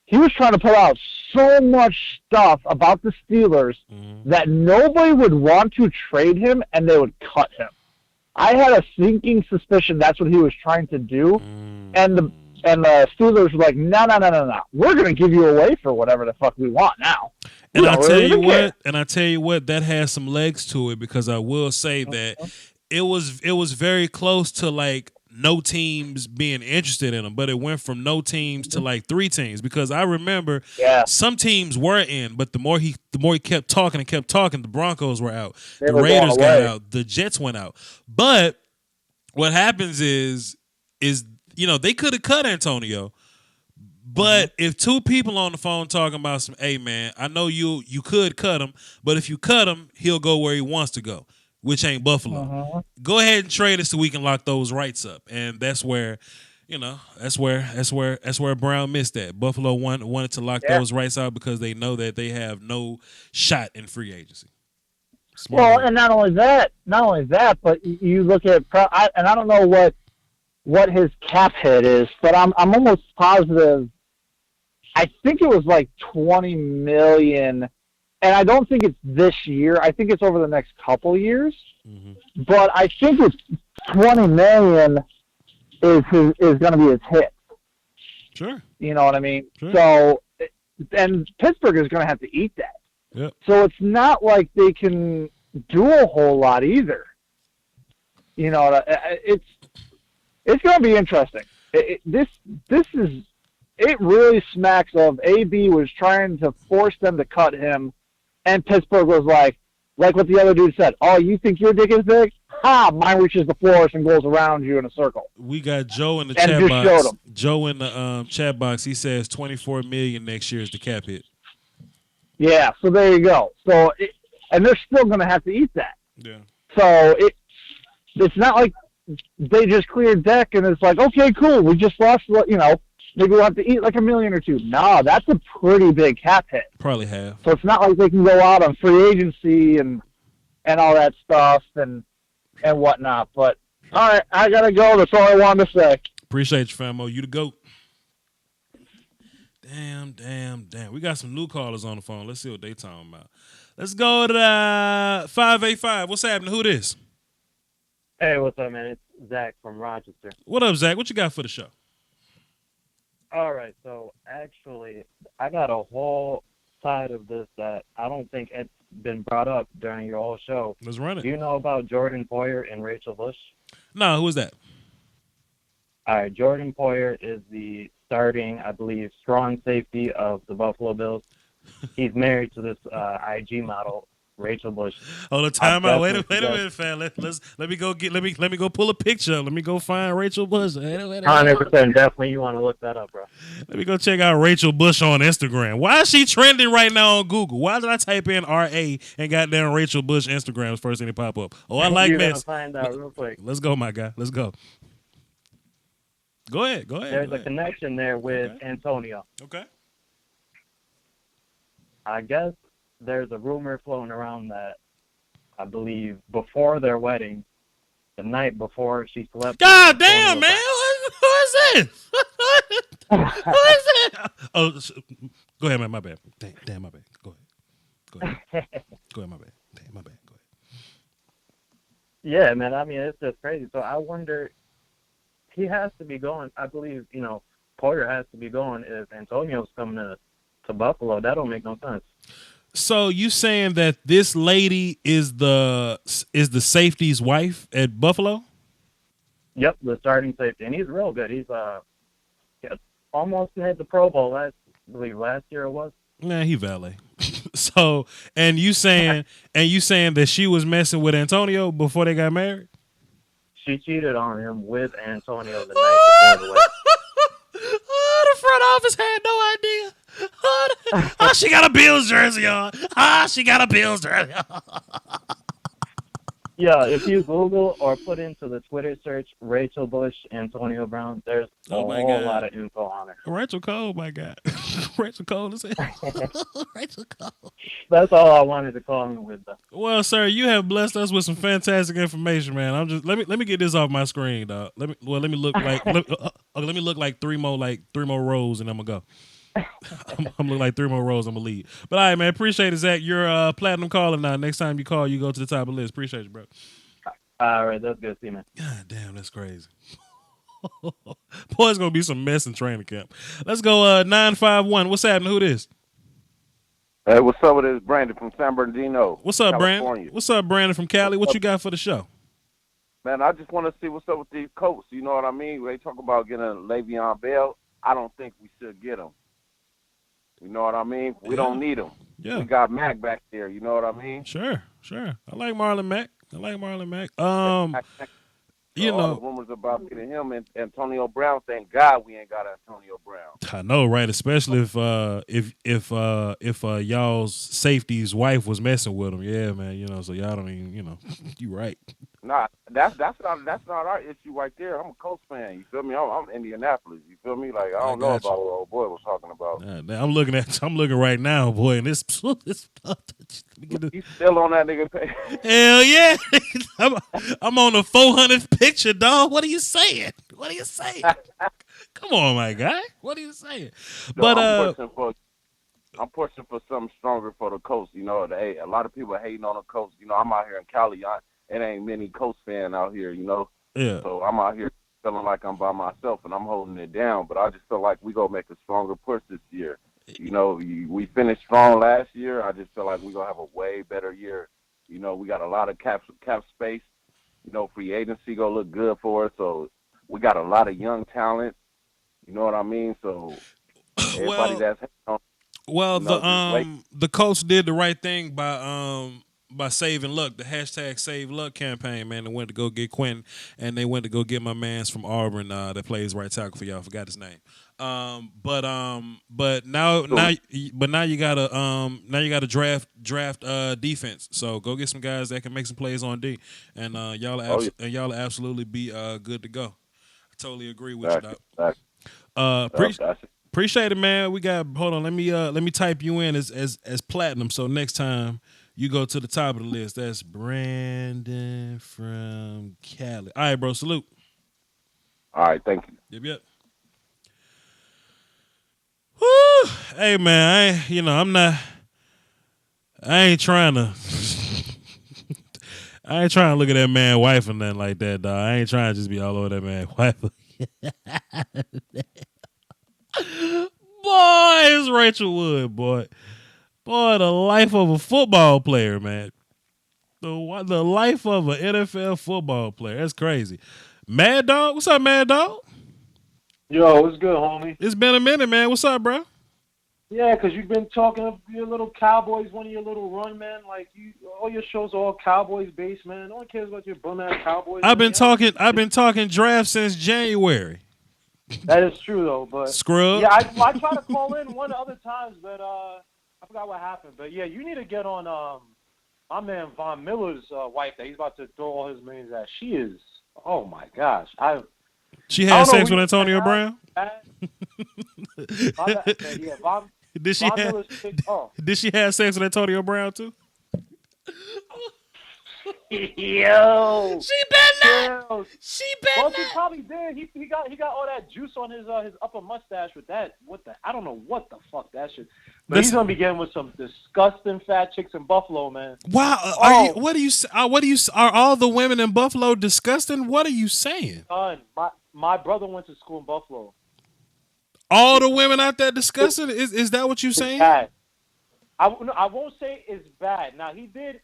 he was trying to put out so much stuff about the Steelers that nobody would want to trade him and they would cut him. I had a sinking suspicion that's what he was trying to do. And the Steelers were like, no. We're going to give you away for whatever the fuck we want now. And I tell you what, that has some legs to it because I will say that it was very close to like no teams being interested in him, but it went from no teams to like 3 teams because I remember some teams were in, but the more he kept talking, the Broncos were out, the Raiders got out, the Jets went out. But what happens is they could have cut Antonio. But if 2 people on the phone talking about some, hey man, I know you could cut him, but if you cut him, he'll go where he wants to go, which ain't Buffalo. Go ahead and trade us so we can lock those rights up, and that's where, that's where Brown missed that. Buffalo wanted to lock those rights out because they know that they have no shot in free agency. And not only that, but you look at, and I don't know what his cap hit is, but I'm almost positive. I think it was like $20 million, and I don't think it's this year. I think it's over the next couple years. But I think it's $20 million is going to be his hit. Sure. You know what I mean? Sure. So, and Pittsburgh is going to have to eat that. Yep. So it's not like they can do a whole lot either. It's going to be interesting. It really smacks of AB was trying to force them to cut him, and Pittsburgh was like what the other dude said, oh, you think your dick is big? Ha! Mine reaches the floor and goes around you in a circle. We got Joe in the chat box. Joe in the chat box, he says $24 million next year is the cap hit. Yeah, so there you go. So, and they're still going to have to eat that. Yeah. So it's not like they just cleared deck and it's like, okay, cool, we just lost, maybe we'll have to eat like $1 million or $2 million. No, that's a pretty big cap hit. Probably half. So it's not like they can go out on free agency and all that stuff and whatnot. But all right, I gotta go. That's all I wanted to say. Appreciate you, famo. You the GOAT. Damn. We got some new callers on the phone. Let's see what they talking about. Let's go to 585. What's happening? Who this? Hey, what's up, man? It's Zach from Rochester. What up, Zach? What you got for the show? All right, so actually, I got a whole side of this that I don't think it's been brought up during your whole show. Let's run it. Do you know about Jordan Poyer and Rachel Bush? No, who is that? All right, Jordan Poyer is the starting, I believe, strong safety of the Buffalo Bills. He's married to this IG model, Rachel Bush. Hold on, time out. Wait a minute, fam. Let me go pull a picture. Let me go find Rachel Bush. 100%, definitely. You want to look that up, bro. Let me go check out Rachel Bush on Instagram. Why is she trending right now on Google? Why did I type in RA and goddamn Rachel Bush Instagram first thing to pop up? Oh, I like You're this. Find out real quick. Let's go, my guy. Let's go. Go ahead. There's a connection there with Antonio. Okay. I guess there's a rumor floating around that I believe before their wedding, the night before she slept. God damn, man! Who is this? Who is that? Oh, go ahead, man. My bad. Damn, my bad. Go ahead. Go ahead, my bad. Damn, my bad. Go ahead. Yeah, man. I mean, it's just crazy. So I wonder. He has to be going. I believe Poyer has to be going if Antonio's coming to Buffalo. That don't make no sense. So you saying that this lady is the safety's wife at Buffalo? Yep, the starting safety, and he's real good. He's almost made the Pro Bowl last year it was. Nah, he valet. So, and you saying that she was messing with Antonio before they got married? She cheated on him with Antonio the night before the wedding. Oh, the front office had no idea. Oh, she got a Bills jersey on. She got a Bills jersey on. Yeah, if you Google or put into the Twitter search Rachel Bush, Antonio Brown, there's a whole lot of info on her. Rachel Cole, my God. Rachel Cole is it? Rachel Cole. That's all I wanted to call him with. Well, sir, you have blessed us with some fantastic information, man. I'm just let me get this off my screen, dog. Let me look like let me look like three more rows, and I'm gonna go. I'm look like 3 more rows. I'm gonna leave. But all right, man. Appreciate it, Zach. You're a platinum caller now. Next time you call, you go to the top of the list. Appreciate you, bro. All right, that's good. See you, man. God damn, that's crazy. Boy, it's gonna be some mess in training camp. Let's go 951. What's happening? Who this? Hey, what's up with this? Brandon from San Bernardino. What's up, California. Brandon? What's up, Brandon from Cali? What you got for the show? Man, I just want to see what's up with these Colts. You know what I mean? They talk about getting a Le'Veon Bell. I don't think we should get him. You know what I mean? We don't need him. Yeah. We got Mac back there. You know what I mean? Sure. I like Marlon Mack. You all know, the rumors about getting him and Antonio Brown. Thank God we ain't got Antonio Brown. I know, right? Especially if y'all's safety's wife was messing with him. Yeah, man. You know, so y'all don't even. You know, you right. Nah, that's not our issue right there. I'm a Colts fan. You feel me? I'm Indianapolis. You feel me? Like I don't know about what old boy was talking about. I'm looking right now, boy, and this. He's still on that nigga page. Hell yeah! I'm on the 400th picture, dog. What are you saying? Come on, my guy. What are you saying? But I'm pushing for something stronger for the Colts. You know, a lot of people are hating on the Colts. You know, I'm out here in Cali. It ain't many Colts fan out here. You know. Yeah. So I'm out here feeling like I'm by myself and I'm holding it down. But I just feel like we gonna make a stronger push this year. You know, we finished strong last year. I just feel like we're going to have a way better year. You know, we got a lot of cap space. You know, free agency going to look good for us. So we got a lot of young talent. You know what I mean? So everybody that's on. Well, the Colts did the right thing by saving Luck, the hashtag Save Luck campaign, man. They went to go get Quentin, and they went to go get my man's from Auburn that plays right tackle for y'all. I forgot his name. But now you gotta draft defense. So go get some guys that can make some plays on D, and y'all absolutely be good to go. I totally agree with you, dog. Appreciate it, man. Hold on. Let me type you in as platinum. So next time you go to the top of the list. That's Brandon from Cali. All right, bro. Salute. All right, thank you. Yep. Woo! Hey, man, I ain't trying to look at that man's wife or nothing like that, dog. I ain't trying to just be all over that man's wife. Boy, it's Rachel Wood, boy. Boy, the life of a football player, man. The life of an NFL football player. That's crazy. Mad Dog, what's up, Mad Dog? Yo, what's good, homie? It's been a minute, man. What's up, bro? Yeah, because you've been talking of your little Cowboys, one of your little run, man. Like all your shows are all Cowboys based, man. No one cares about your bum ass Cowboys. I've been talking draft since January. That is true though, but Scrub. Yeah, I tried to call in one other times, but I forgot what happened. But yeah, you need to get on my man Von Miller's wife that he's about to throw all his millions at. She is, oh my gosh, She had sex with Antonio Brown? Did she have sex with Antonio Brown too? Yo, she better not. Well, he probably did. He got all that juice on his upper mustache with that. I don't know what the fuck that shit. But he's gonna be getting with some disgusting fat chicks in Buffalo, man. Wow. What do you? Are all the women in Buffalo disgusting? What are you saying? Son, my brother went to school in Buffalo. All the women out there disgusting? Is that what you're saying? Bad. I won't say it's bad. Now he did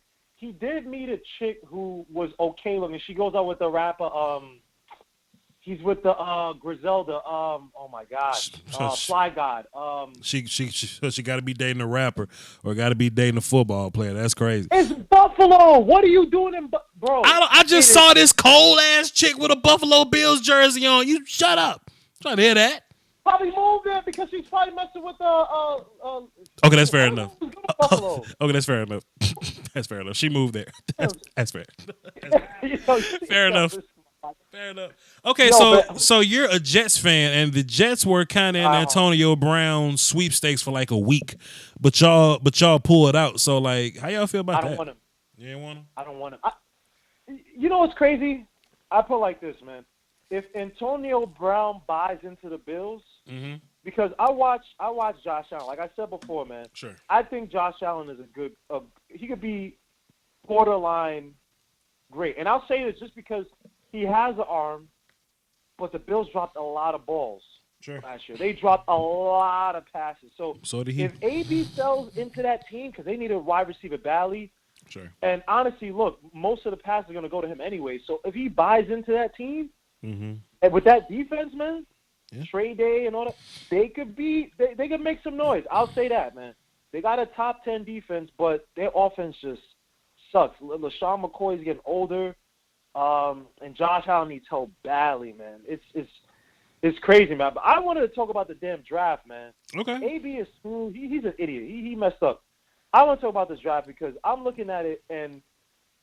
meet a chick who was okay looking. She goes out with the rapper. He's with the Griselda. Oh my gosh, Fly God. She got to be dating a rapper or got to be dating a football player. That's crazy. It's Buffalo. What are you doing in bro? I just saw this cold ass chick with a Buffalo Bills jersey on. You shut up. I'm trying to hear that. Probably moved there because he's probably messing with Okay, that's fair enough. Buffalo. Okay, that's fair enough. That's fair enough. She moved there. That's fair. Fair enough. Fair enough. Okay, so you're a Jets fan, and the Jets were kind of in Antonio Brown sweepstakes for like a week, but y'all pulled out. So like, how y'all feel about that? I don't want him. You ain't want him? I don't want him. You know what's crazy? I put it like this, man. If Antonio Brown buys into the Bills, because I watch Josh Allen. Like I said before, man. Sure. I think Josh Allen is a good. He could be borderline great, and I'll say this just because he has an arm, but the Bills dropped a lot of balls last year. They dropped a lot of passes. So did he. If AB sells into that team, because they need a wide receiver badly. Sure. And honestly, look, most of the passes are going to go to him anyway. So if he buys into that team, and with that defense, man, trade day and all that, they could make some noise. I'll say that, man. They got a top 10 defense, but their offense just sucks. LaShawn McCoy's getting older, and Josh Allen needs help badly, man. It's crazy, man. But I wanted to talk about the damn draft, man. Okay. AB is screwed. He's an idiot. He messed up. I want to talk about this draft because I'm looking at it, and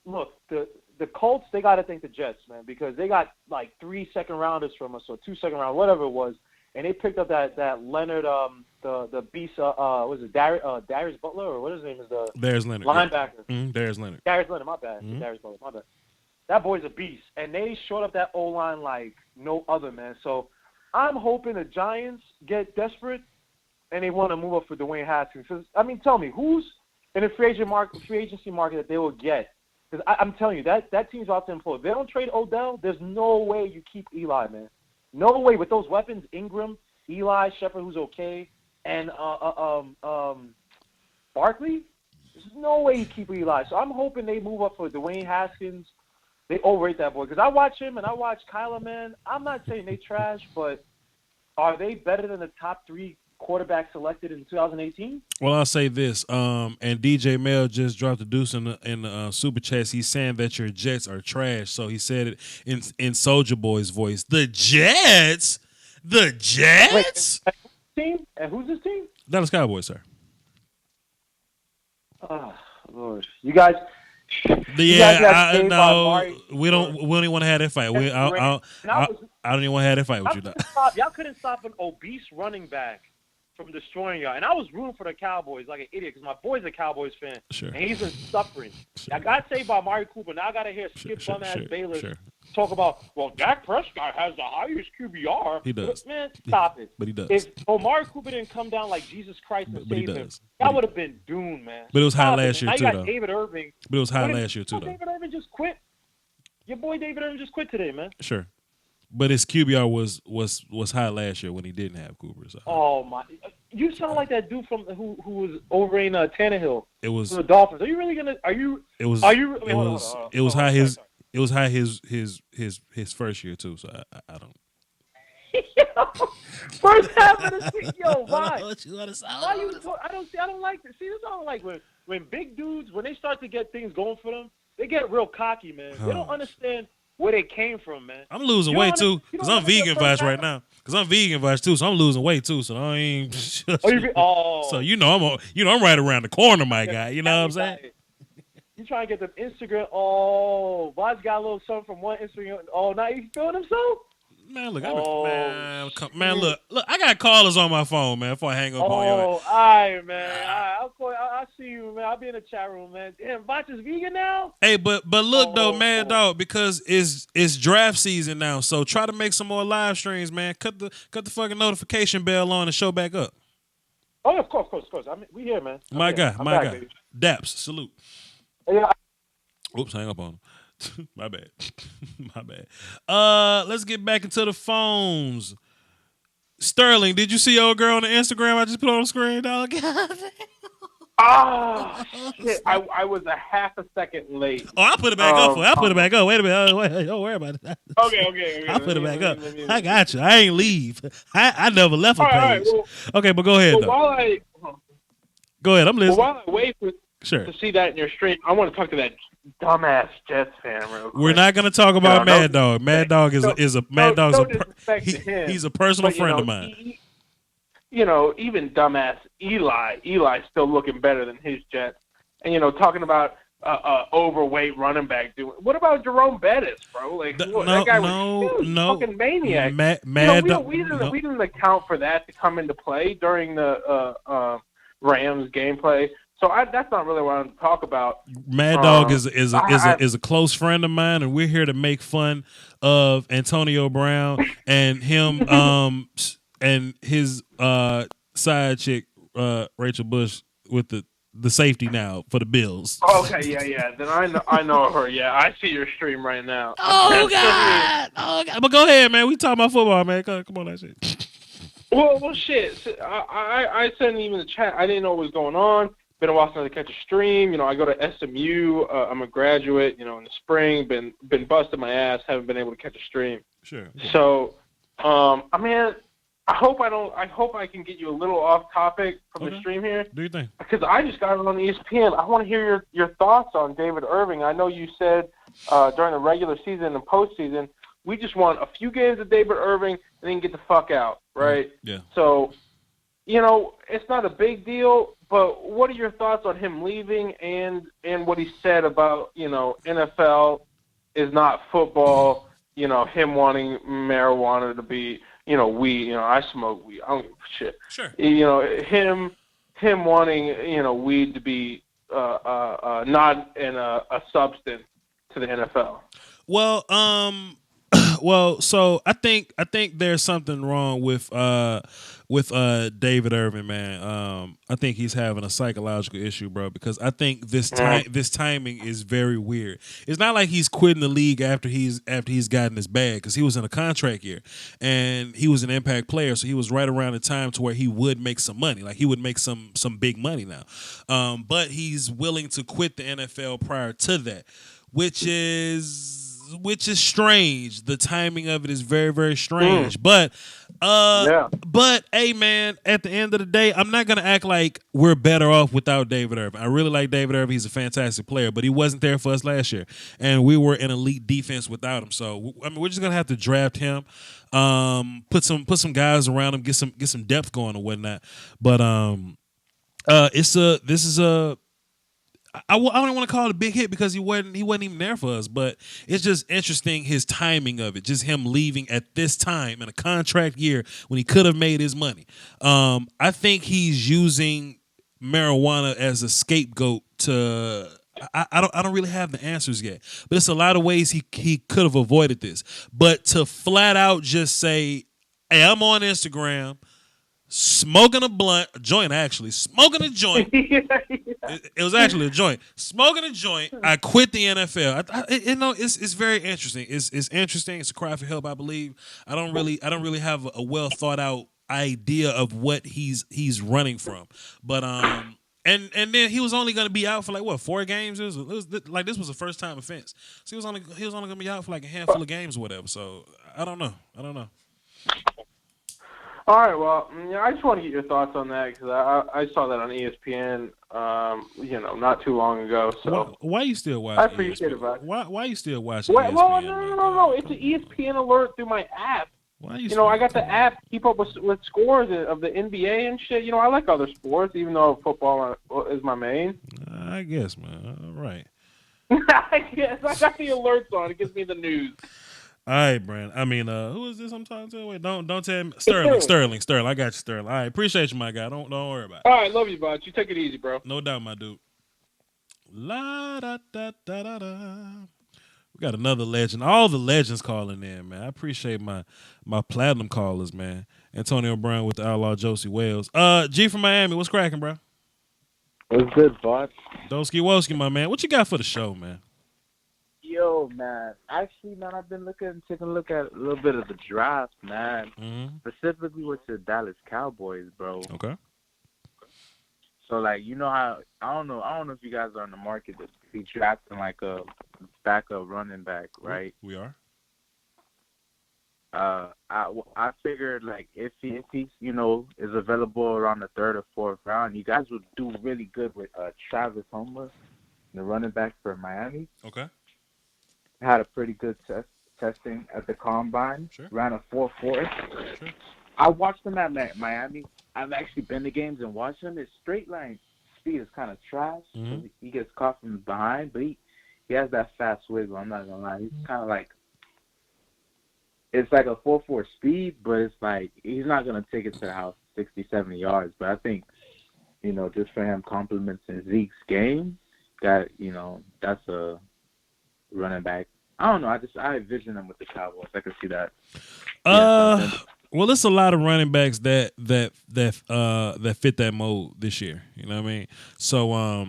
look, the Colts, they got to thank the Jets, man, because they got like 3 second-rounders from us, or 2 second-rounders, whatever it was, and they picked up that Leonard, the beast, was it Darius Butler, or what his name is? Darius Leonard. Linebacker. Yeah. Darius Leonard. Darius Leonard, my bad. Darius Butler, my bad. That boy's a beast, and they showed up that O-line like no other, man. So I'm hoping the Giants get desperate, and they want to move up for Dwayne Haskins. I mean, tell me, who's in the free agency market that they will get? Because I'm telling you, that team's about to implode. If they don't trade Odell, there's no way you keep Eli, man. No way. With those weapons, Ingram, Eli, Shepard, who's okay, and Barkley, there's no way you keep Eli. So I'm hoping they move up for Dwayne Haskins. They overrate that boy. Because I watch him and I watch Kyler, man. I'm not saying they trash, but are they better than the top 3 quarterbacks selected in 2018? Well, I'll say this, and DJ Mel just dropped the deuce in the super chats. He's saying that your Jets are trash. So he said it in Soulja Boy's voice. The Jets? Wait, team? And who's this team? Dallas Cowboys, sir. Oh, Lord. You guys I know. We don't even want to have that fight. I don't even want to have that fight with you. Y'all couldn't stop an obese running back from destroying y'all. And I was rooting for the Cowboys like an idiot because my boy's a Cowboys fan. Sure. And he's been suffering. I got saved by Amari Cooper. Now I got to hear Skip Bum-ass Baylor talk about, well, Dak Prescott has the highest QBR. He does. Man, stop it. But he does. If Amari Cooper didn't come down like Jesus Christ and save him, that would have been doomed, man. But it was high last year, too, though. though. David Irving. But it was high last year, too, though. David Irving just quit. Your boy David Irving just quit today, man. Sure. But his QBR was high last year when he didn't have Cooper. So. Oh my! You sound like that dude from who was over in Tannehill. It was the Dolphins. Are you really gonna? Are you? It was. Are you? It was. It was high. It was high his first year too. So I don't. First half of the season, yo, why? Why you? I don't like this. See, this is all like when big dudes when they start to get things going for them, they get real cocky, man. They don't understand where they came from, man. I'm losing weight too, because I'm vegan Voch right now. Because I'm vegan Voch too, so I'm losing weight too. So I ain't. So I'm right around the corner, my guy. You know what I'm saying? You trying to get them Instagram? Oh, Voch got a little something from one Instagram. Oh, now he's feeling himself. Man, look, look, I got callers on my phone, man, before I hang up on you. Oh, all right, man. All right, I'll see you, man. I'll be in the chat room, man. Damn, Voch is vegan now? Hey, but look, though, man, dog, because it's draft season now, so try to make some more live streams, man. Cut the fucking notification bell on and show back up. Oh, of course. I mean, we here, man. My guy. Baby. Daps, salute. Yeah. Oops, hang up on him. My bad. Let's get back into the phones. Sterling, did you see old girl on the Instagram I just put on the screen, dog? Shit. I was a half a second late. Oh, I'll put it back up. I'll put it back up. Wait a minute. Wait, don't worry about it. Okay. I'll put it back up. I got you. I ain't leave. I never left a page. Right, well, okay, but go ahead, though. Go ahead. I'm listening. While I wait to see that in your stream, I want to talk to that dumbass Jets fan real quick. We're not going to talk about Mad Dog. Mad Dog is a Mad Dog's no disrespect to him, he's a personal but, friend of mine. even dumbass Eli's still looking better than his Jets. And, talking about overweight running back doing. What about Jerome Bettis, bro? Like that guy was huge, fucking maniac. We didn't account for that to come into play during the Rams gameplay. So that's not really what I'm to talk about. Mad Dog is a close friend of mine, and we're here to make fun of Antonio Brown and him and his side chick Rachel Bush with the safety now for the Bills. Okay, yeah. Then I know her. Yeah, I see your stream right now. Oh God! But go ahead, man. We talking about football, man. Come on, that shit. Well, shit. I said even in the chat. I didn't know what was going on. Been a while since I catch a stream. I go to SMU. I'm a graduate. In the spring, been busting my ass. Haven't been able to catch a stream. Sure. So, I hope I can get you a little off topic from the stream here. Do you think? Because I just got it on ESPN. I want to hear your thoughts on David Irving. I know you said during the regular season and postseason, we just want a few games of David Irving and then get the fuck out, right? Yeah. So, it's not a big deal, but what are your thoughts on him leaving and what he said about, NFL is not football, him wanting marijuana to be, weed, I smoke weed. I don't give a shit. Sure. Him wanting, weed to be not a substance to the NFL. Well, so I think there's something wrong with David Irving, man. I think he's having a psychological issue, bro, because I think this timing is very weird. It's not like he's quitting the league after he's gotten his bag, because he was in a contract year and he was an impact player, so he was right around the time to where he would make some money. Like he would make some big money now. But he's willing to quit the NFL prior to that, which is strange. The timing of it is very, very strange. But hey, man, at the end of the day, I'm not gonna act like we're better off without David Irving. I really like David Irving. He's a fantastic player, but he wasn't there for us last year, and we were an elite defense without him. So we're just gonna have to draft him, put some guys around him, get some depth going or whatnot. But I don't want to call it a big hit because he wasn't even there for us, but it's just interesting his timing of it, just him leaving at this time in a contract year when he could have made his money. I think he's using marijuana as a scapegoat to. I don't really have the answers yet, but it's a lot of ways he could have avoided this. But to flat out just say, "Hey, I'm on Instagram." Smoking a joint. It was actually a joint. Smoking a joint. I quit the NFL. It's very interesting. It's interesting. It's a cry for help, I believe. I don't really have a well thought out idea of what he's running from. But and then he was only going to be out for like 4 games. It was like this was a first time offense. So he was only going to be out for like a handful of games or whatever. So I don't know. All right, well, I just want to get your thoughts on that because I saw that on ESPN, not too long ago. So why you still watching? I appreciate ESPN? it. Why you still watching? Well, ESPN, no. It's an ESPN alert through my app. Why you? I got the app to keep up with scores of the NBA and shit. I like other sports, even though football is my main. I guess, man. All right. I guess I got the alerts on. It gives me the news. All right, Brand. I mean, who is this I'm talking to? Wait, don't tell me. Sterling. I got you, Sterling. All right, appreciate you, my guy. Don't worry about it. All right, love you, bud. You take it easy, bro. No doubt, my dude. La da da da da da. We got another legend. All the legends calling in, man. I appreciate my platinum callers, man. Antonio Brown with the Outlaw Josie Wales. G from Miami. What's cracking, bro? What's good, Voch? Doski Woski, my man. What you got for the show, man? Yo, man. Actually, man, I've been taking a look at a little bit of the draft, man. Mm-hmm. Specifically with the Dallas Cowboys, bro. Okay. So, like, how I don't know if you guys are in the market to be drafting like a backup running back, right? We are. I figured like if he is available around the 3rd or 4th round, you guys would do really good with Travis Homer, the running back for Miami. Okay. Had a pretty good testing at the combine. Sure. Ran a 4.4. Sure. I watched him at Miami. I've actually been to games and watched him. His straight line speed is kind of trash. Mm-hmm. He gets caught from behind, but he has that fast wiggle. I'm not gonna lie. He's kind of like, it's like a 4.4 speed, but it's like he's not gonna take it to the house 60, 70 yards. But I think, just for him compliments in Zeke's game, that that's a running back. I don't know. I envision him with the Cowboys. I could see that. Well, it's a lot of running backs that fit that mold this year. You know what I mean? So,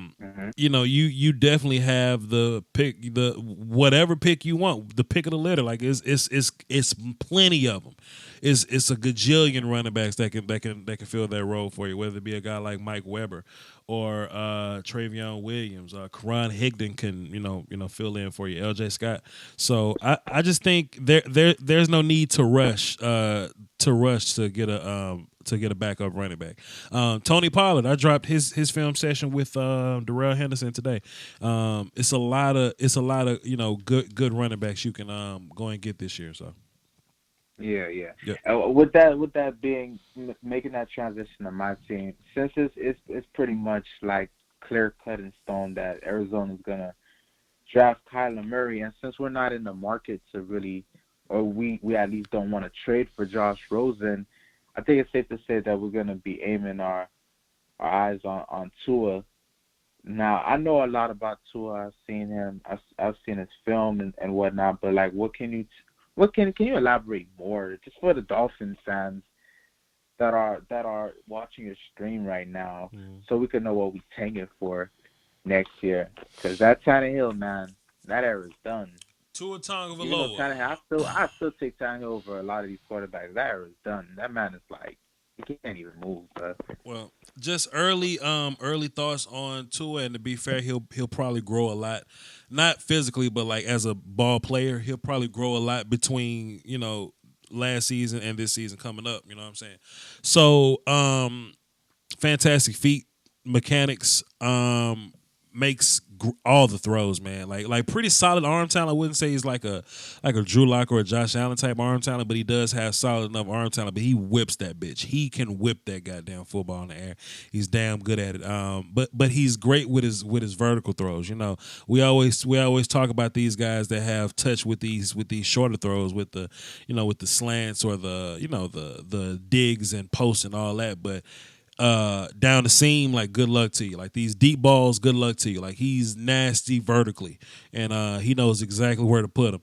you definitely have the pick, the whatever pick you want, the pick of the litter. Like it's plenty of them. It's a gajillion running backs that can fill that role for you. Whether it be a guy like Mike Weber or Travion Williams, Karan Higdon can fill in for you. L.J. Scott. So I just think there's no need to rush to get a backup running back. Tony Pollard, I dropped his film session with Darrell Henderson today. It's a lot of good running backs you can go and get this year. So. Yeah. Yeah. With that being making that transition to my team, since it's pretty much like clear cut in stone that Arizona's gonna draft Kyler Murray, and since we're not in the market to really, or we at least don't want to trade for Josh Rosen, I think it's safe to say that we're gonna be aiming our eyes on Tua. Now I know a lot about Tua. I've seen him. I've seen his film and whatnot. But like, can you elaborate more, just for the Dolphins fans that are watching your stream right now, so we can know what we're tanking for next year? Because that Tannehill, man, that era is done. Tua Tagovailoa. I still take Tannehill over a lot of these quarterbacks. That era is done. That man is like, he can't even move, bro. Well, just early thoughts on Tua, and to be fair, he'll probably grow a lot, not physically, but like as a ball player, he'll probably grow a lot between last season and this season coming up. You know what I'm saying? So, fantastic feet, mechanics, makes all the throws, man. Like pretty solid arm talent. I wouldn't say he's like a Drew Lock or a Josh Allen type arm talent, but he does have solid enough arm talent. But he whips that bitch. He can whip that goddamn football in the air. He's damn good at it. But he's great with his vertical throws. We always talk about these guys that have touch with these shorter throws, with the with the slants or the digs and posts and all that, but down the seam, like, good luck to you. Like, these deep balls, good luck to you. Like, he's nasty vertically, and he knows exactly where to put them.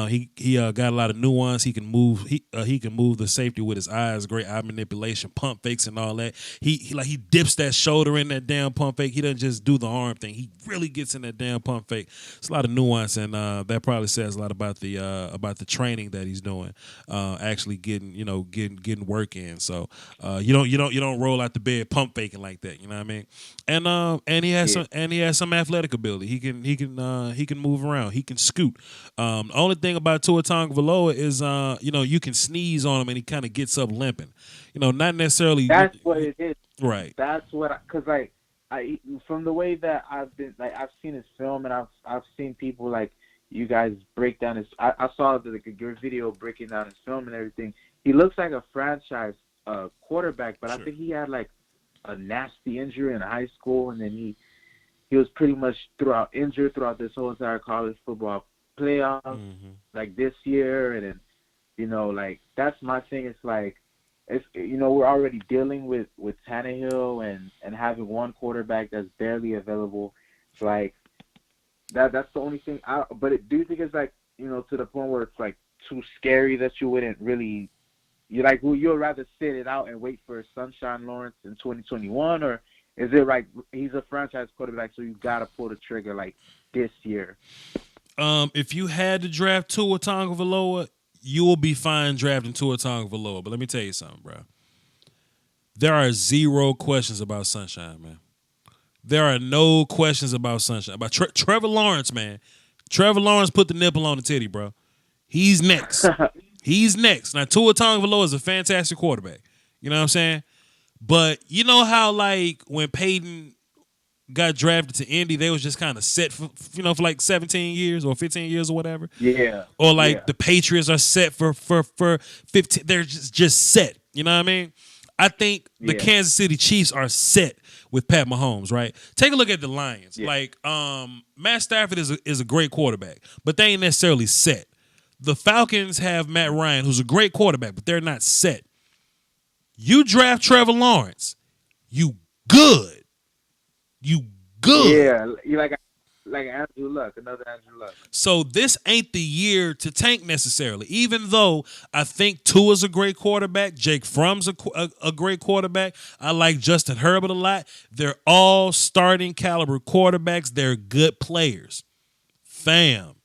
He got a lot of nuance. He can move. He can move the safety with his eyes. Great eye manipulation, pump fakes, and all that. He dips that shoulder in that damn pump fake. He doesn't just do the arm thing. He really gets in that damn pump fake. It's a lot of nuance, and that probably says a lot about the training that he's doing. Actually getting work in. So you don't roll out the bed pump faking like that, you know what I mean? And he has some athletic ability. He can move around. He can scoot. The only thing about Tua Tagovailoa is you can sneeze on him and he kind of gets up limping. Not necessarily. That's what it is. Right. That's what because I from the way that I've seen his film, and I've seen people like you guys break down his. I saw your video breaking down his film and everything. He looks like a franchise quarterback, but sure. I think he had like a nasty injury in high school, and then he was pretty much injured throughout this whole entire college football playoff, like this year, and then like that's my thing. It's like we're already dealing with Tannehill and having one quarterback that's barely available. It's like that's the only thing. But do you think it's like to the point where it's like too scary that you wouldn't really? You'll rather sit it out and wait for Sunshine Lawrence in 2021, or is it like he's a franchise quarterback, so you gotta pull the trigger like this year? If you had to draft Tua Tagovailoa, you will be fine drafting Tua Tagovailoa. But let me tell you something, bro. There are zero questions about Sunshine, man. There are no questions about Sunshine. About Trevor Lawrence, man. Trevor Lawrence put the nipple on the titty, bro. He's next. He's next. Now, Tua Tagovailoa is a fantastic quarterback. You know what I'm saying? But you know how, like, when Peyton got drafted to Indy, they was just kind of set for like 17 years or 15 years or whatever? Yeah. Or like the Patriots are set for 15. They're just set. You know what I mean? I think the Kansas City Chiefs are set with Pat Mahomes, right? Take a look at the Lions. Yeah. Like, Matt Stafford is a great quarterback, but they ain't necessarily set. The Falcons have Matt Ryan, who's a great quarterback, but they're not set. You draft Trevor Lawrence, you good. You good. Yeah, you like Andrew Luck, another Andrew Luck. So this ain't the year to tank necessarily, even though I think Tua's a great quarterback. Jake Fromm's a great quarterback. I like Justin Herbert a lot. They're all starting caliber quarterbacks. They're good players. Fam.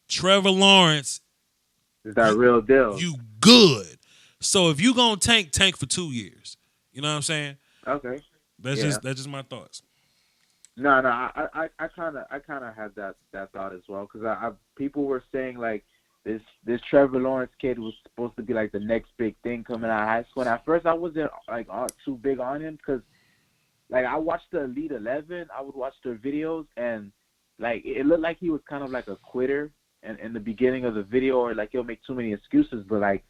Trevor Lawrence. Is that real deal? You good. So if you gonna tank for 2 years. You know what I'm saying? Okay. That's just my thoughts. No, I kind of had that thought as well, because people were saying like this Trevor Lawrence kid was supposed to be like the next big thing coming out of high school. And at first I wasn't like too big on him, because like I watched the Elite 11, I would watch their videos, and like it looked like he was kind of like a quitter in the beginning of the video, or like he'll make too many excuses. But like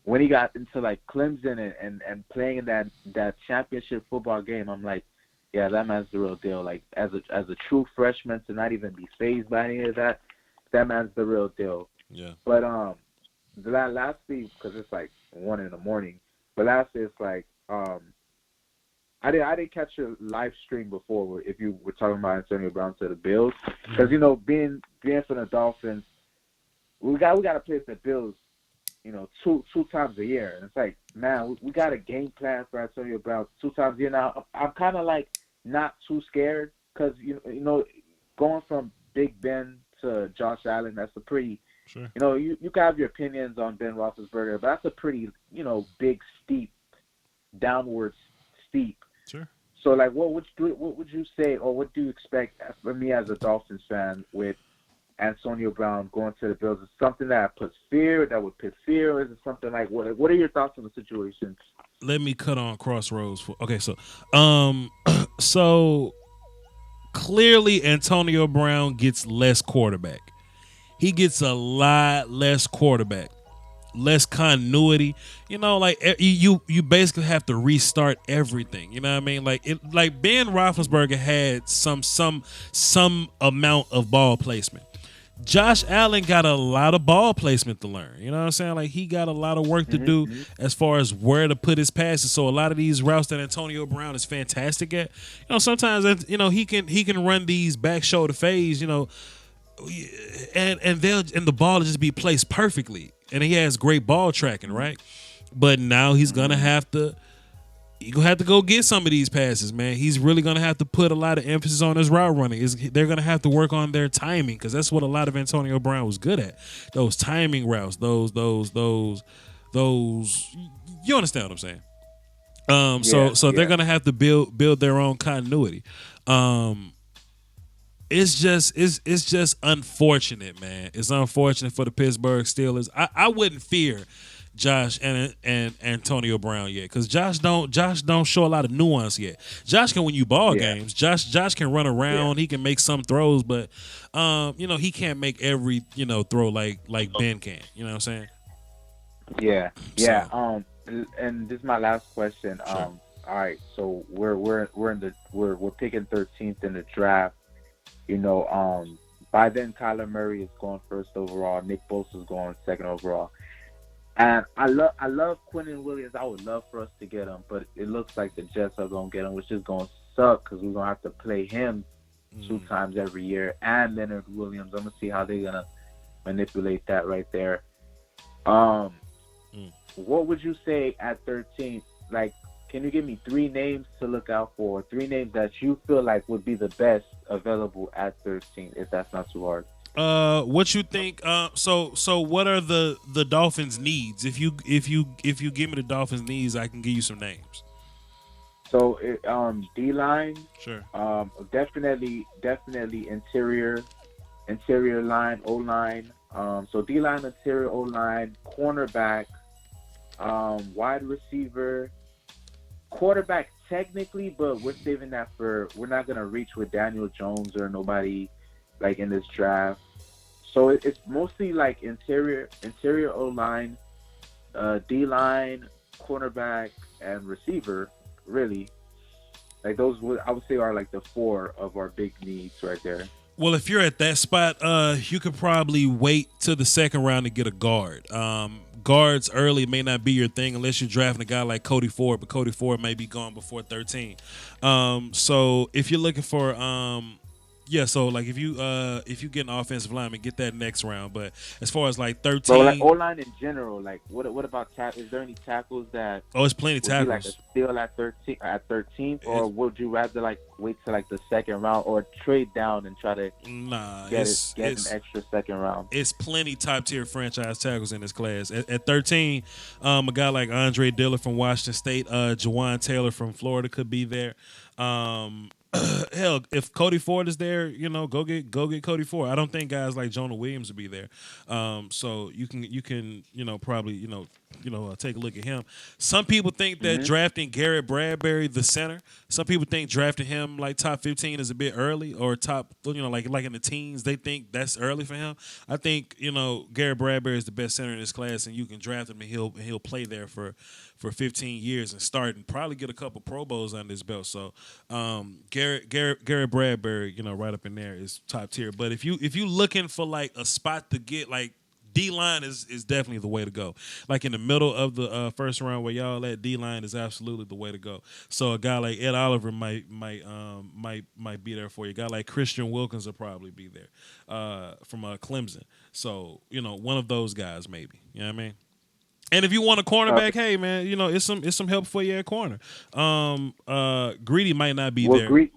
when he got into like Clemson and playing in that championship football game, I'm like, yeah, that man's the real deal. Like as a true freshman to not even be fazed by any of that man's the real deal. Yeah. But lastly, because it's like 1 a.m, but lastly it's like I didn't catch your live stream before if you were talking about Antonio Brown to the Bills, because being for the Dolphins, we got to play the Bills, two times a year. And it's like, man, we got a game plan for Antonio Brown 2 times a year. Now, I'm kind of like not too scared, because, going from Big Ben to Josh Allen, that's a pretty, sure. You can have your opinions on Ben Roethlisberger, but that's a pretty, big, steep, downward steep. Sure. So, like, what would you say, or what do you expect for me as a Dolphins fan with Antonio Brown going to the Bills? Is it something that would put fear, or is it something like, what are your thoughts on the situation? Let me cut on Crossroads. So clearly Antonio Brown gets less quarterback. He gets a lot less quarterback, less continuity. Like you basically have to restart everything. You know what I mean? Like Ben Roethlisberger had some amount of ball placement. Josh Allen got a lot of ball placement to learn. You know what I'm saying? Like he got a lot of work to do as far as where to put his passes. So a lot of these routes that Antonio Brown is fantastic at, sometimes he can run these back shoulder fades, and the ball will just be placed perfectly. And he has great ball tracking, right? But now he's gonna have to go get some of these passes, man. He's really gonna have to put a lot of emphasis on his route running. They're gonna have to work on their timing, because that's what a lot of Antonio Brown was good at. Those timing routes, those. You understand what I'm saying? So they're gonna have to build their own continuity. It's just unfortunate, man. It's unfortunate for the Pittsburgh Steelers. I wouldn't fear Josh and Antonio Brown yet, because Josh don't show a lot of nuance yet. Josh can win you ball games. Josh can run around. He can make some throws, but he can't make every throw like Ben can. You know what I'm saying? Yeah. So. And this is my last question. Sure. All right. So we're picking 13th in the draft. By then Kyler Murray is going first overall. Nick Bosa is going second overall. And I love Quinnen Williams. I would love for us to get him, but it looks like the Jets are going to get him, which is going to suck, because we're going to have to play him 2 times every year, and Leonard Williams. I'm going to see how they're going to manipulate that right there. What would you say at 13? Like, can you give me 3 names to look out for? 3 names that you feel like would be the best available at 13, if that's not too hard. What you think? So what are the Dolphins' needs? If you give me the Dolphins' needs, I can give you some names. So D-line, sure. Definitely interior line, O-line. So D-line, interior, O-line, cornerback, wide receiver, quarterback technically, but we're saving that we're not gonna reach with Daniel Jones or nobody like in this draft. So it's mostly like interior O-line, D-line, cornerback, and receiver, really. Like those, I would say, are like the 4 of our big needs right there. Well, if you're at that spot, you could probably wait till the second round to get a guard. Guards early may not be your thing unless you're drafting a guy like Cody Ford, but Cody Ford may be gone before 13. So if you're looking for so like if you get an offensive lineman, get that next round. But as far as like 13, but like O-line in general, like what about tackles? Is there any tackles that? Oh, it's plenty of tackles. Like a steal at 13th, or would you rather like wait till like the second round or trade down and try to get an extra second round? It's plenty top tier franchise tackles in this class. At 13, a guy like Andre Dillard from Washington State, Jawan Taylor from Florida could be there. Hell, if Cody Ford is there, go get Cody Ford. I don't think guys like Jonah Williams will be there. So you can probably take a look at him. Some people think that drafting Garrett Bradbury, the center, some people think drafting him like top 15 is a bit early, or top, like in the teens. They think that's early for him. I think Garrett Bradbury is the best center in this class, and you can draft him and he'll play there for 15 years and start and probably get a couple Pro Bowls under his belt. So Garrett Bradbury, right up in there is top tier. But if you looking for like a spot to get, like, D-line is definitely the way to go. Like in the middle of the first round where y'all at, D-line is absolutely the way to go. So a guy like Ed Oliver might be there for you. A guy like Christian Wilkins will probably be there from Clemson. So one of those guys maybe. You know what I mean? And if you want a cornerback, hey man, it's some help for you at corner. Greedy might not be there.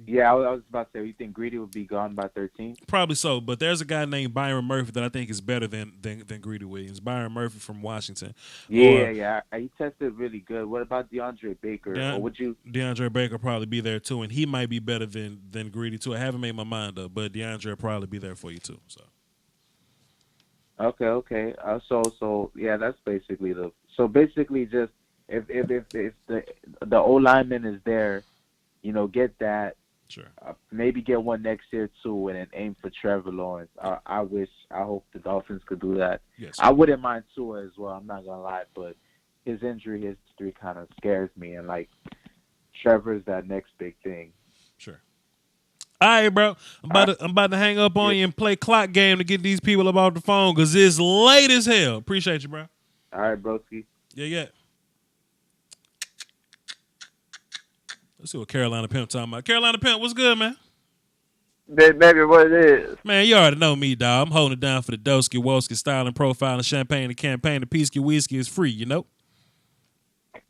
Yeah, I was about to say, you think Greedy would be gone by 13? Probably so, but there's a guy named Byron Murphy that I think is better than Greedy Williams. Byron Murphy from Washington. Yeah, he tested really good. What about DeAndre Baker? DeAndre Baker probably be there too, and he might be better than Greedy too. I haven't made my mind up, but DeAndre will probably be there for you too. So. Okay. So yeah, that's basically just if the O lineman is there, get that. Sure. Maybe get one next year too, and then aim for Trevor Lawrence. I hope the Dolphins could do that. Yes. I wouldn't mind Tua as well. I'm not gonna lie, but his injury history kind of scares me, and like Trevor's that next big thing. Sure. All right, bro. I'm about to hang up on you and play clock game to get these people up off the phone because it's late as hell. Appreciate you, bro. All right, broski. Yeah. Let's see what Carolina Pimp talking about. Carolina Pimp, what's good, man? Baby, what it is? Man, you already know me, dog. I'm holding it down for the Doski, Wolski, styling, profiling, champagne, and campaign. The Peasky Whiskey is free,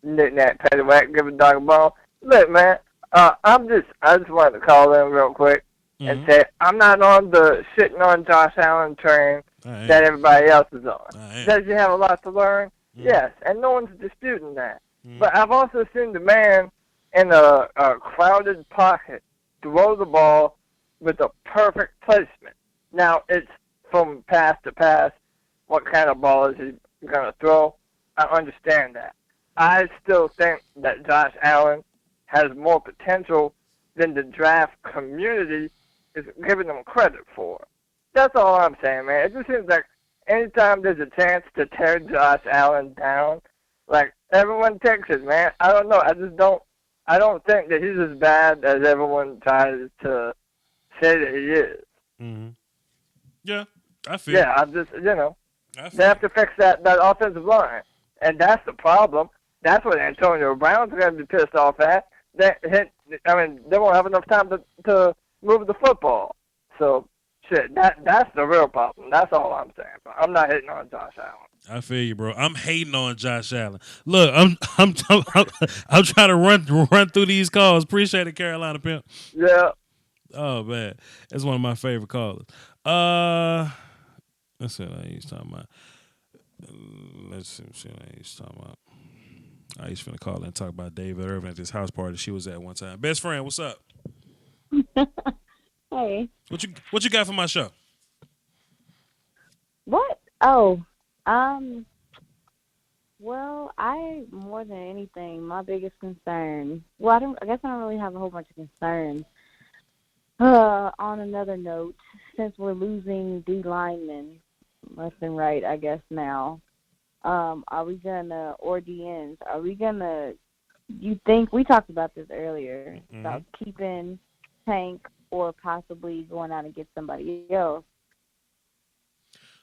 Knick-knack, paddywhack, give a dog a ball. Look, man, I just wanted to call in real quick and say I'm not on the sitting on Josh Allen train that everybody else is on. Does he have a lot to learn? Yes, and no one's disputing that. But I've also seen the man in a crowded pocket throw the ball with a perfect placement. Now, it's from pass to pass. What kind of ball is he going to throw? I understand that. I still think that Josh Allen has more potential than the draft community is giving him credit for. That's all I'm saying, man. It just seems like anytime there's a chance to tear Josh Allen down, like, everyone takes it, man. I don't know. I don't think that he's as bad as everyone tries to say that he is. Mm-hmm. Yeah, I feel. Yeah, I'm just, they have to fix that offensive line. And that's the problem. That's what Antonio Brown's going to be pissed off at. They won't have enough time to move the football. So, that's the real problem. That's all I'm saying. But I'm not hitting on Josh Allen. I feel you, bro. I'm hating on Josh Allen. Look, I'm trying to run through these calls. Appreciate it, Carolina Pimp. Yeah. Oh man, that's one of my favorite callers. Let's see what he's talking about. Let's see what he's talking about. I used to call and talk about David Irving at this house party she was at one time. Best friend, what's up? Hey. What you got for my show? What? Oh. Well, more than anything, my biggest concern. Well, I guess I don't really have a whole bunch of concerns. On another note, since we're losing D linemen left and right, I guess now, Are we gonna, or DNs? Are we gonna? You think we talked about this earlier about keeping Tank or possibly going out and get somebody else?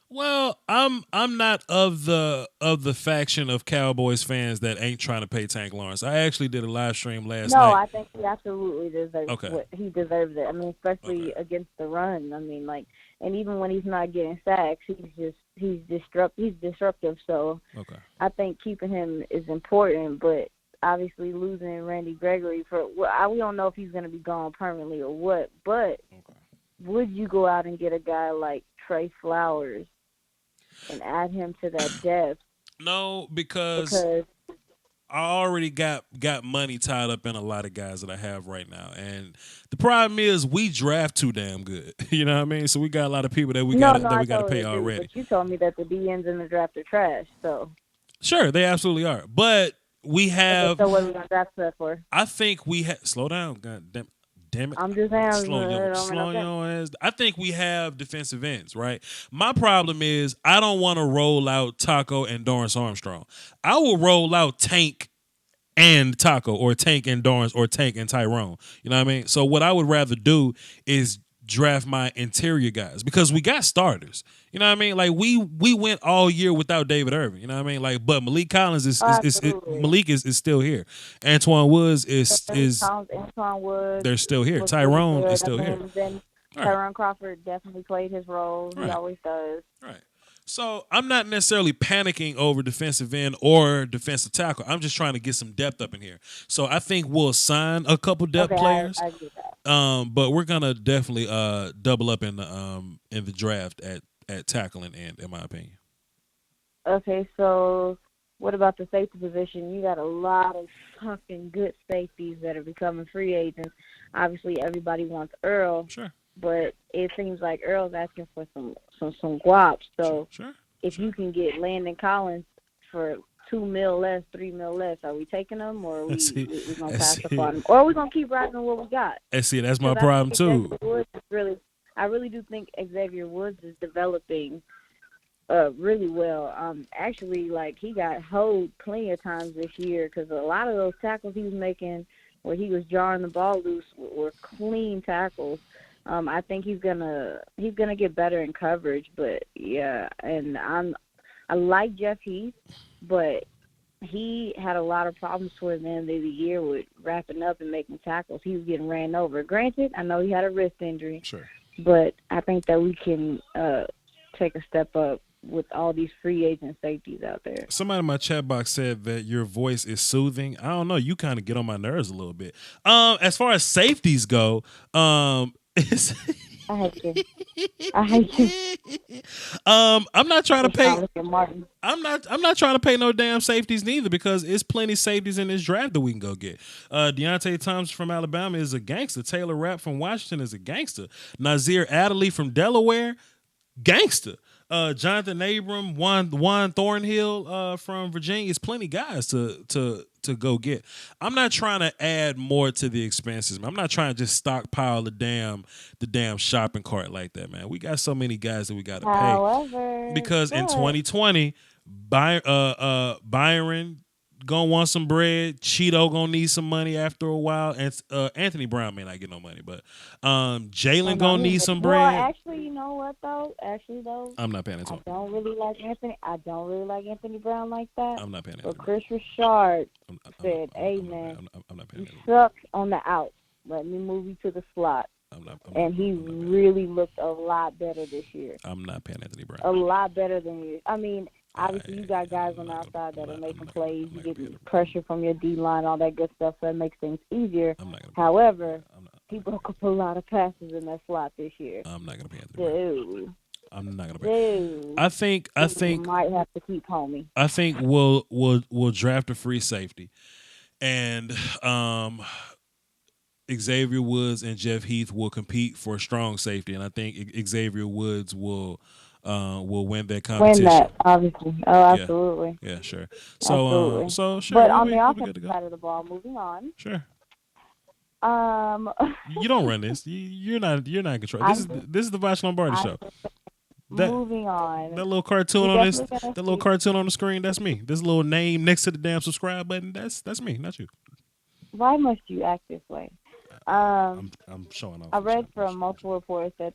Well, I'm not of the faction of Cowboys fans that ain't trying to pay Tank Lawrence. I actually did a live stream last night. No, I think he absolutely deserves what he deserves it. I mean, especially against the run. I mean, like, and even when he's not getting sacks, he's disruptive. So I think keeping him is important, but obviously losing Randy Gregory we don't know if he's going to be gone permanently or what. But would you go out and get a guy like Trey Flowers and add him to that depth? No, because I already got money tied up in a lot of guys that I have right now, and the problem is we draft too damn good. You know what I mean? So we got a lot of people that we got to pay already. But you told me that the DNs in the draft are trash. So sure, they absolutely are. But we have. So what are we gonna draft that for? I think we have. Slow down, God damn it. I'm just saying. Slow your ass. I think we have defensive ends, right? My problem is I don't want to roll out Taco and Dorrance Armstrong. I will roll out Tank and Taco, or Tank and Dorrance, or Tank and Tyrone. You know what I mean? So what I would rather do is draft my interior guys, because we got starters. You know what I mean? Like we went all year without David Irving. You know what I mean? Like, but Malik Collins is still here. Antoine Woods is Antoine Woods. They're still here. Tyrone is still here. Then Tyrone Crawford definitely played his role. He always does. Right. So I'm not necessarily panicking over defensive end or defensive tackle. I'm just trying to get some depth up in here. So I think we'll sign a couple depth players. I get that. But we're gonna definitely double up in the draft at tackling end, in my opinion. Okay, so what about the safety position? You got a lot of fucking good safeties that are becoming free agents. Obviously, everybody wants Earl. Sure. But it seems like Earl's asking for some guap. So if you can get Landon Collins for $2 million less, $3 million less, are we taking them, or are we gonna pass upon them, or are we gonna keep riding on what we got? That's my problem too. I really do think Xavier Woods is developing really well. Actually, like, he got hoed plenty of times this year, because a lot of those tackles he was making where he was jarring the ball loose were clean tackles. I think he's gonna get better in coverage, but yeah, and I like Jeff Heath, but he had a lot of problems towards the end of the year with wrapping up and making tackles. He was getting ran over. Granted, I know he had a wrist injury, but I think that we can take a step up with all these free agent safeties out there. Somebody in my chat box said that your voice is soothing. I don't know. You kind of get on my nerves a little bit. As far as safeties go, I hate you. I'm not trying to pay. I'm not trying to pay no damn safeties neither, because it's plenty safeties in this draft that we can go get. Deontay Thompson from Alabama is a gangster. Taylor Rapp from Washington is a gangster. Nazir Adderley from Delaware, gangster. Jonathan Abram, Juan Thornhill from Virginia. It's plenty guys to go get. I'm not trying to add more to the expenses, man. I'm not trying to just stockpile the damn shopping cart like that, man. We got so many guys that we got to pay. Because in 2020, Byron gonna want some bread. Cheeto gonna need some money after a while, and Anthony Brown may not get no money, but Jalen gonna need some bread. Well, actually, you know what though? I'm not paying attention. I don't really like Anthony Brown like that. I'm not paying attention. But Chris Richard said, "Hey man, I'm not paying you suck on the out. Let me move you to the slot." And he really looked a lot better this year. I'm not paying Anthony Brown. A lot better than you. I mean, obviously, you got guys on the outside that are making plays. You get pressure from your D-line, all that good stuff, so that makes things easier. However, he broke up a lot of passes in that slot this year. I'm not going to pay Anthony Brown. I'm not going to pay. I think you might have to keep homie. I think we'll draft a free safety, and Xavier Woods and Jeff Heath will compete for a strong safety, and I think Xavier Woods will win that competition. Win that, obviously. Oh, absolutely. Yeah, sure. So, sure. But on the offensive side of the ball, moving on. Sure. You don't run this. You're not in control. This is the Voch Lombardi show. moving on. That little cartoon on this, that little cartoon on the screen, that's me. This little name next to the damn subscribe button, that's me, not you. Why must you act this way? I'm showing off. I read from multiple reports that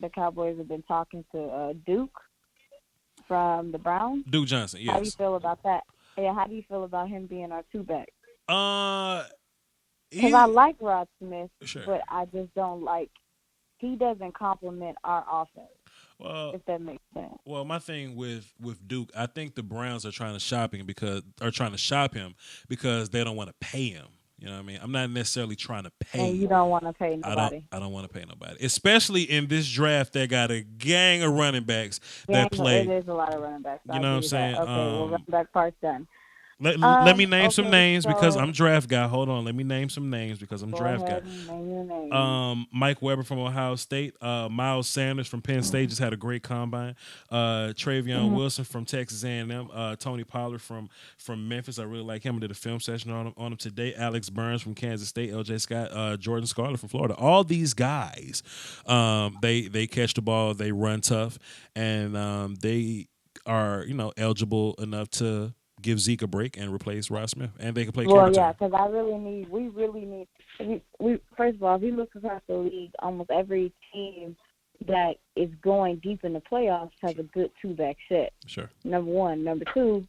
the Cowboys have been talking to Duke from the Browns. Duke Johnson, yes. How do you feel about that? Yeah, how do you feel about him being our two-back? Because I like Rod Smith, but I just don't like. He doesn't complement our offense. Well, if that makes sense. Well, my thing with Duke, I think the Browns are trying to shop him because they don't want to pay him. You know what I mean? I'm not necessarily trying to pay. And you don't want to pay nobody. I don't want to pay nobody, especially in this draft. They got a gang of running backs that play. It is a lot of running backs. You know what I'm saying? Okay, well, running back part's done. Let me name some names because I'm draft guy. Hold on, let me name some names because I'm draft guy. Name your name. Mike Weber from Ohio State, Miles Sanders from Penn State just had a great combine. Travion Wilson from Texas A&M, Tony Pollard from Memphis. I really like him. I did a film session on him today. Alex Burns from Kansas State, LJ Scott, Jordan Scarlett from Florida. All these guys, they catch the ball, they run tough, and they are eligible enough to give Zeke a break and replace Rod Smith, and they can play. Well, yeah, because we really need. We first of all, if you look across the league, almost every team that is going deep in the playoffs has a good two-back set. Sure. Number one, number two,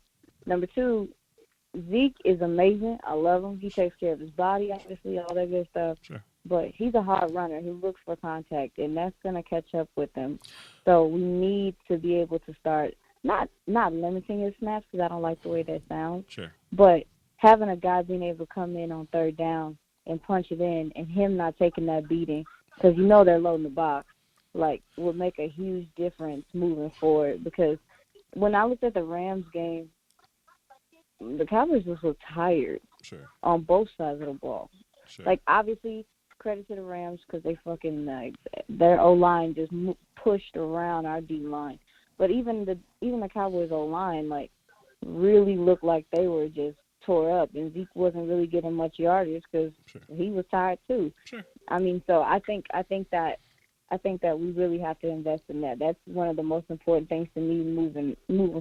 Zeke is amazing. I love him. He takes care of his body, obviously, all that good stuff. Sure. But he's a hard runner. He looks for contact, and that's going to catch up with him. So we need to be able to start. Not limiting his snaps because I don't like the way that sounds. Sure. But having a guy being able to come in on third down and punch it in, and him not taking that beating because they're loading the box, would make a huge difference moving forward. Because when I looked at the Rams game, the Cowboys just looked tired. Sure. On both sides of the ball. Sure. Obviously, credit to the Rams because they fucking their O-line just pushed around our D-line. But even the Cowboys O-line really looked like they were just tore up, and Zeke wasn't really getting much yardage because he was tired too. Sure. I mean, so I think that we really have to invest in that. That's one of the most important things to me moving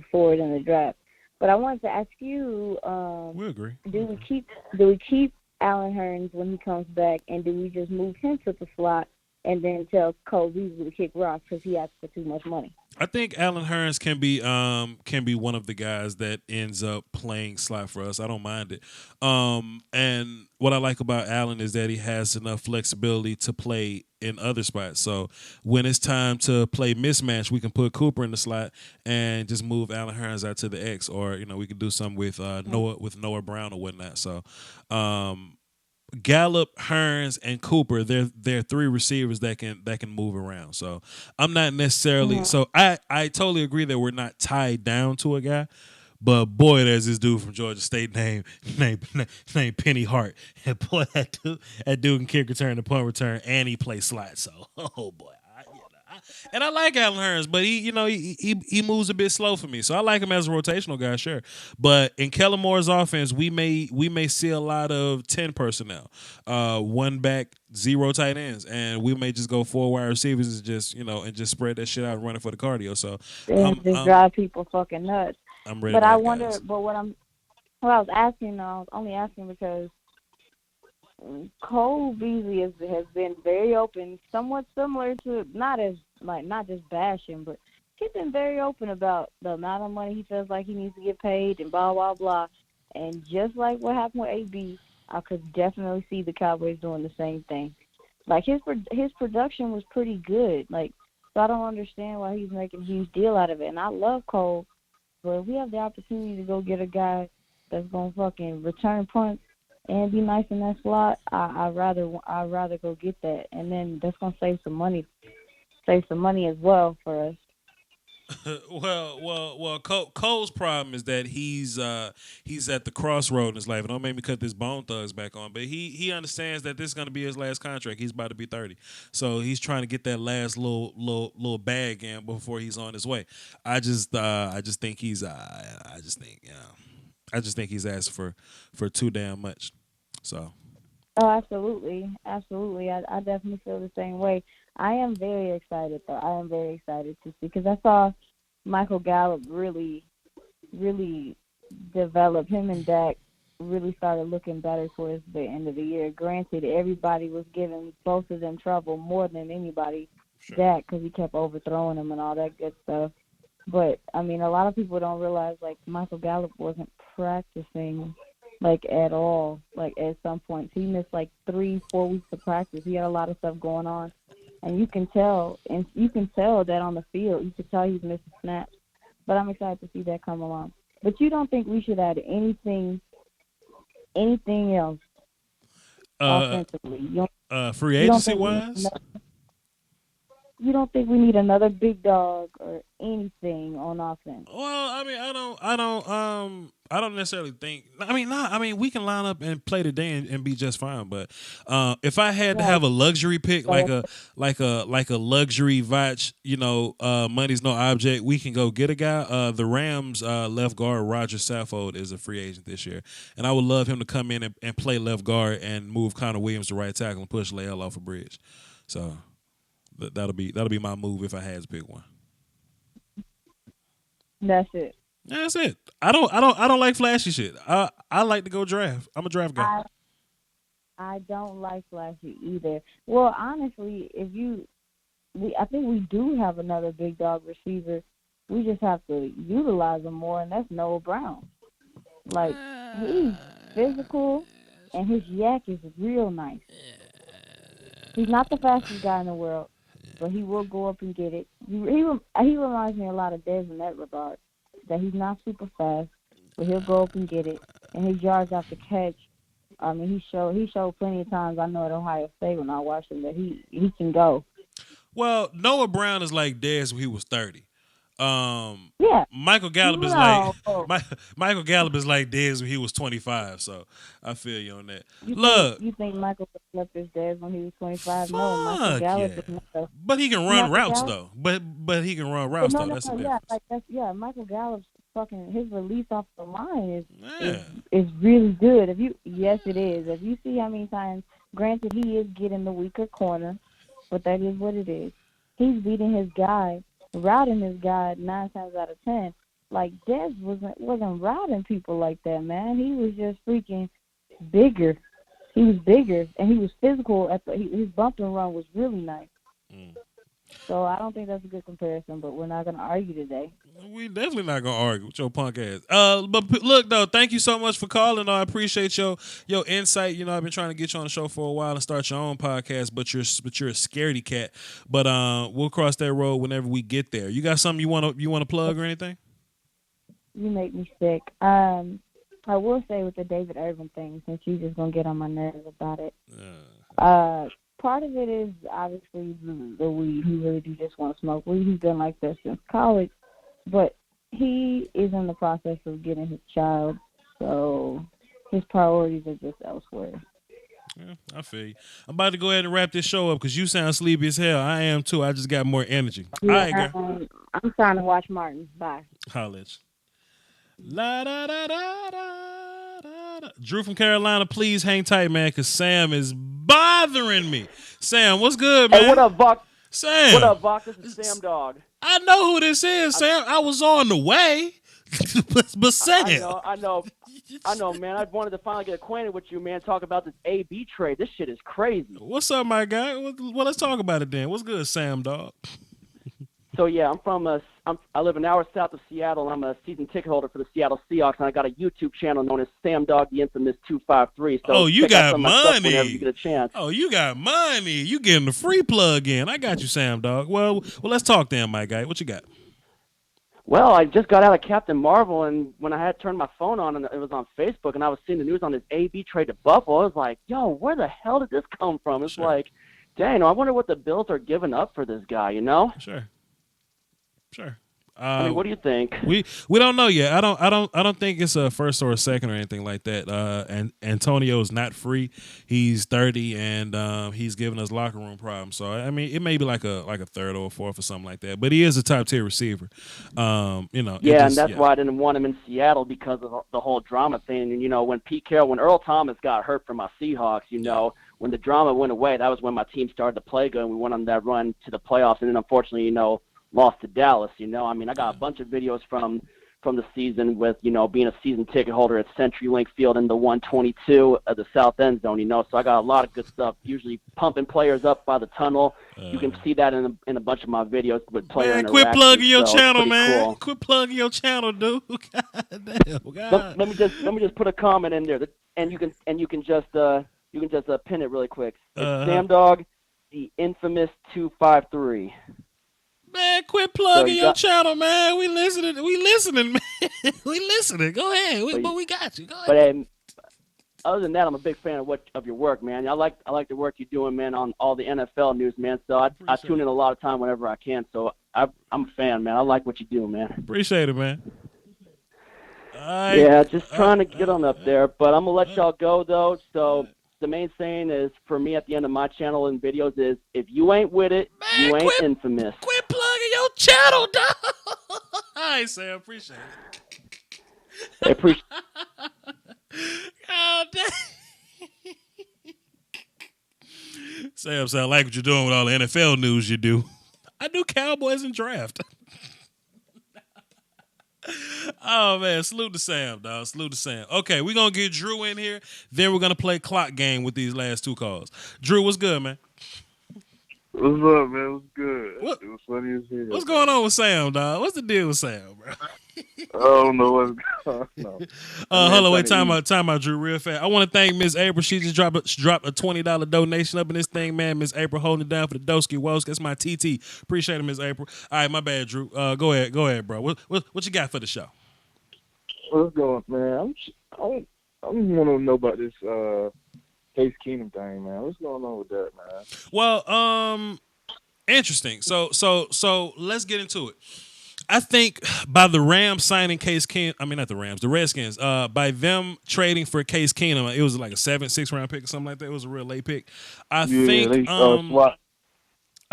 forward in the draft. But I wanted to ask you, we agree. Do we keep Allen Hurns when he comes back, and do we just move him to the slot and then tell Cole Beasley to kick rocks because he asked for too much money? I think Allen Hurns can be one of the guys that ends up playing slot for us. I don't mind it. And what I like about Allen is that he has enough flexibility to play in other spots. So when it's time to play mismatch, we can put Cooper in the slot and just move Allen Hurns out to the X, or we could do something with Noah Brown or whatnot. So Gallup, Hurns, and Cooper, they're three receivers that can move around. So I'm not necessarily so I totally agree that we're not tied down to a guy. But boy, there's this dude from Georgia State named Penny Hart. And boy, that dude can kick return and punt return, and he plays slot. So oh boy. And I like Allen Hurns, but he moves a bit slow for me. So I like him as a rotational guy, sure. But in Kellen Moore's offense, we may see a lot of 10 personnel, one back, 0 tight ends, and we may just go 4 wide receivers and just spread that shit out and run it for the cardio. So just drive people fucking nuts. I'm ready. But I wonder. But what I was asking, I was only asking because Cole Beasley has been very open, somewhat similar to not just bashing, but he's been very open about the amount of money he feels like he needs to get paid and blah blah blah. And just like what happened with AB, I could definitely see the Cowboys doing the same thing. His production was pretty good. So I don't understand why he's making a huge deal out of it. And I love Cole, but if we have the opportunity to go get a guy that's gonna fucking return punts and be nice in that slot, I'd rather go get that, and then that's gonna save some money as well for us. Well. Cole's problem is that he's at the crossroad in his life. And don't make me cut this Bone Thugs back on, but he understands that this is gonna be his last contract. He's about to be 30, so he's trying to get that last little bag in before he's on his way. I just think he's asking for too damn much. So Oh, absolutely. Absolutely. I definitely feel the same way. I am very excited, though. I am very excited to see, because I saw Michael Gallup really develop. Him and Dak really started looking better towards the end of the year. Granted, everybody was giving both of them trouble more than anybody, Dak, because he kept overthrowing him and all that good stuff. But, I mean, a lot of people don't realize, like, Michael Gallup wasn't practicing like at all, like at some points. He missed like 3-4 weeks of practice. He had a lot of stuff going on. And you can tell that on the field. You can tell he's missing snaps. But I'm excited to see that come along. But you don't think we should add anything else offensively? Free agency wise? You don't think we need another big dog or anything on offense? Well, I mean, I don't necessarily think. I mean, we can line up and play today and be just fine. But if I had to have a luxury pick, like a luxury Voch, money's no object, we can go get a guy. The Rams left guard Roger Saffold is a free agent this year, and I would love him to come in and play left guard and move Connor Williams to right tackle and push Lael off a bridge. So that'll be my move if I had to pick one. That's it. Yeah, that's it. I don't like flashy shit. I like to go draft. I'm a draft guy. I don't like flashy either. Well, honestly, I think we do have another big dog receiver. We just have to utilize him more, and that's Noah Brown. Like, he's physical, and his yak is real nice. He's not the fastest guy in the world, but he will go up and get it. He reminds me a lot of Dez in that regard. That he's not super fast, but he'll go up and get it. And his yards after catch, I mean, he showed plenty of times, I know at Ohio State when I watched him, that he can go. Well, Noah Brown is like Dez when he was 30. Yeah. Michael Gallup is Michael Gallup is like Dez when he was 25. So I feel you on that. You think Michael left his Dez when he was 25? No, Michael Gallup is not. But he can run routes though. But he can run routes though. That's the difference. Michael Gallup's his release off the line is really good. Yes, it is. If you see how many times, granted he is getting the weaker corner, but that is what it is. He's beating his guy. Routing his guy 9 times out of 10. Like, Dez wasn't routing people like that, man. He was just freaking bigger. He was bigger, and he was physical. His bump and run was really nice. So I don't think that's a good comparison, but we're not going to argue today. We definitely not going to argue with your punk ass. But look, though, thank you so much for calling. I appreciate your insight. I've been trying to get you on the show for a while and start your own podcast, but you're a scaredy cat. But we'll cross that road whenever we get there. You got something you want to plug or anything? You make me sick. I will say with the David Irving thing, since you're just going to get on my nerves about it. Part of it is obviously the weed. He really do just want to smoke weed. He's been like that since college. But he is in the process of getting his child, so his priorities are just elsewhere. Yeah, I feel you. I'm about to go ahead and wrap this show up because you sound sleepy as hell. I am too. I just got more energy. Yeah, all right, girl. I'm trying to watch Martin. Bye. Holla at you. La da da da da da. Drew from Carolina, please hang tight, man, because Sam is bothering me. Sam, what's good, man? Hey, what up, Voch? Sam. What up, Voch? This is Sam Dog. I know who this is, Sam. I was on the way. But Sam. I know, man. I wanted to finally get acquainted with you, man. Talk about this AB trade. This shit is crazy. What's up, my guy? Well, let's talk about it then. What's good, Sam Dog? So, yeah, I live an hour south of Seattle. I'm a season ticket holder for the Seattle Seahawks, and I got a YouTube channel known as Sam Dog the Infamous 253. So you got money. Whenever you get a chance. Oh, you got money. You getting the free plug in. I got you, Sam Dog. Well, let's talk then, my guy. What you got? Well, I just got out of Captain Marvel, and when I had turned my phone on, and it was on Facebook, and I was seeing the news on this AB trade to Buffalo, I was like, yo, where the hell did this come from? It's like, dang, I wonder what the Bills are giving up for this guy, Sure. I mean, what do you think? We don't know yet. I don't think it's a first or a second or anything like that. And Antonio's not free. He's 30 and he's giving us locker room problems. So I mean, it may be like a third or a fourth or something like that. But he is a top tier receiver. Yeah, and that's why I didn't want him in Seattle because of the whole drama thing. And when Earl Thomas got hurt for my Seahawks, when the drama went away, that was when my team started to play good and we went on that run to the playoffs. And then unfortunately, lost to Dallas. I mean, I got a bunch of videos from the season with, being a season ticket holder at CenturyLink Field in the 122 of the South End Zone, So I got a lot of good stuff, usually pumping players up by the tunnel. You can see that in a bunch of my videos with player interactions. Quit plugging your channel, man. Cool. Quit plugging your channel, dude. God damn. God. Let me just put a comment in there, and you can just pin it really quick. It's Sam Dog, the infamous 253. Man, quit plugging your channel, man. We listening, man. We listening. Go ahead. We got you. Go ahead. But other than that, I'm a big fan of your work, man. I like the work you're doing, man, on all the NFL news, man. So I tune in a lot of time whenever I can. So I'm a fan, man. I like what you do, man. Appreciate it, man. Yeah, just trying to get on up there. But I'm gonna let y'all go though. So the main saying is for me at the end of my channel and videos is if you ain't with it, man, you ain't infamous. Quit plugging your channel, dog. All right, Sam. Appreciate it. I appreciate God damn. Sam, I like what you're doing with all the NFL news you do. I do Cowboys and draft. Oh, man. Salute to Sam, dog. Salute to Sam. Okay, we're going to get Drew in here. Then we're going to play clock game with these last two calls. Drew, what's good, man? What's up, man? What's good? It was funny as hell. What's going on with Sam, dog? What's the deal with Sam, bro? I don't know what's going on. Hold on, wait, time out, Drew, real fast. I want to thank Miss April. She just dropped a $20 donation up in this thing, man. Miss April holding it down for the Doski Wosk. That's my TT. Appreciate it, Miss April. All right, my bad, Drew. Go ahead, bro. What you got for the show? What's going on, man? I want to know about this Case Keenum thing, man. What's going on with that, man? Well, interesting. So let's get into it. I think by the Rams signing Case Keenum, I mean not the Rams, the Redskins, by them trading for Case Keenum, it was like a 7-6 round pick or something like that. It was a real late pick. I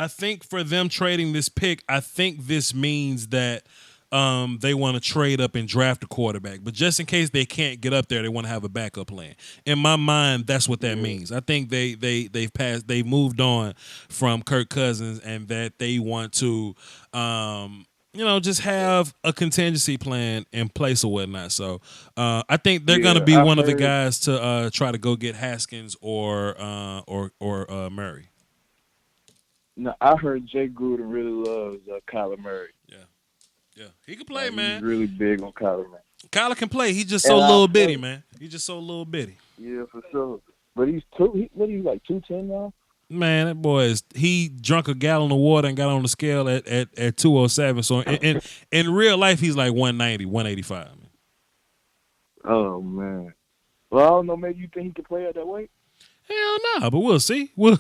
think for them trading this pick, I think this means that they want to trade up and draft a quarterback. But just in case they can't get up there, they want to have a backup plan. In my mind, that's what that means. I think they've moved on from Kirk Cousins and that they want to just have a contingency plan in place or whatnot. So I think they're going to be one of the guys to try to go get Haskins or Murray. No, I heard Jay Gruden really loves Kyler Murray. Yeah, he can play, man. He's really big on Kyler Murray. Kyler can play. He's just so little bitty, man. He's just so little bitty. Yeah, for sure. But he's what are you, like 210 now? Man, that boy he drunk a gallon of water and got on the scale at 207. So in real life, he's like 190, 185. Man. Oh, man. Well, I don't know. Maybe you think he can play at that weight? Hell no, but we'll see. We'll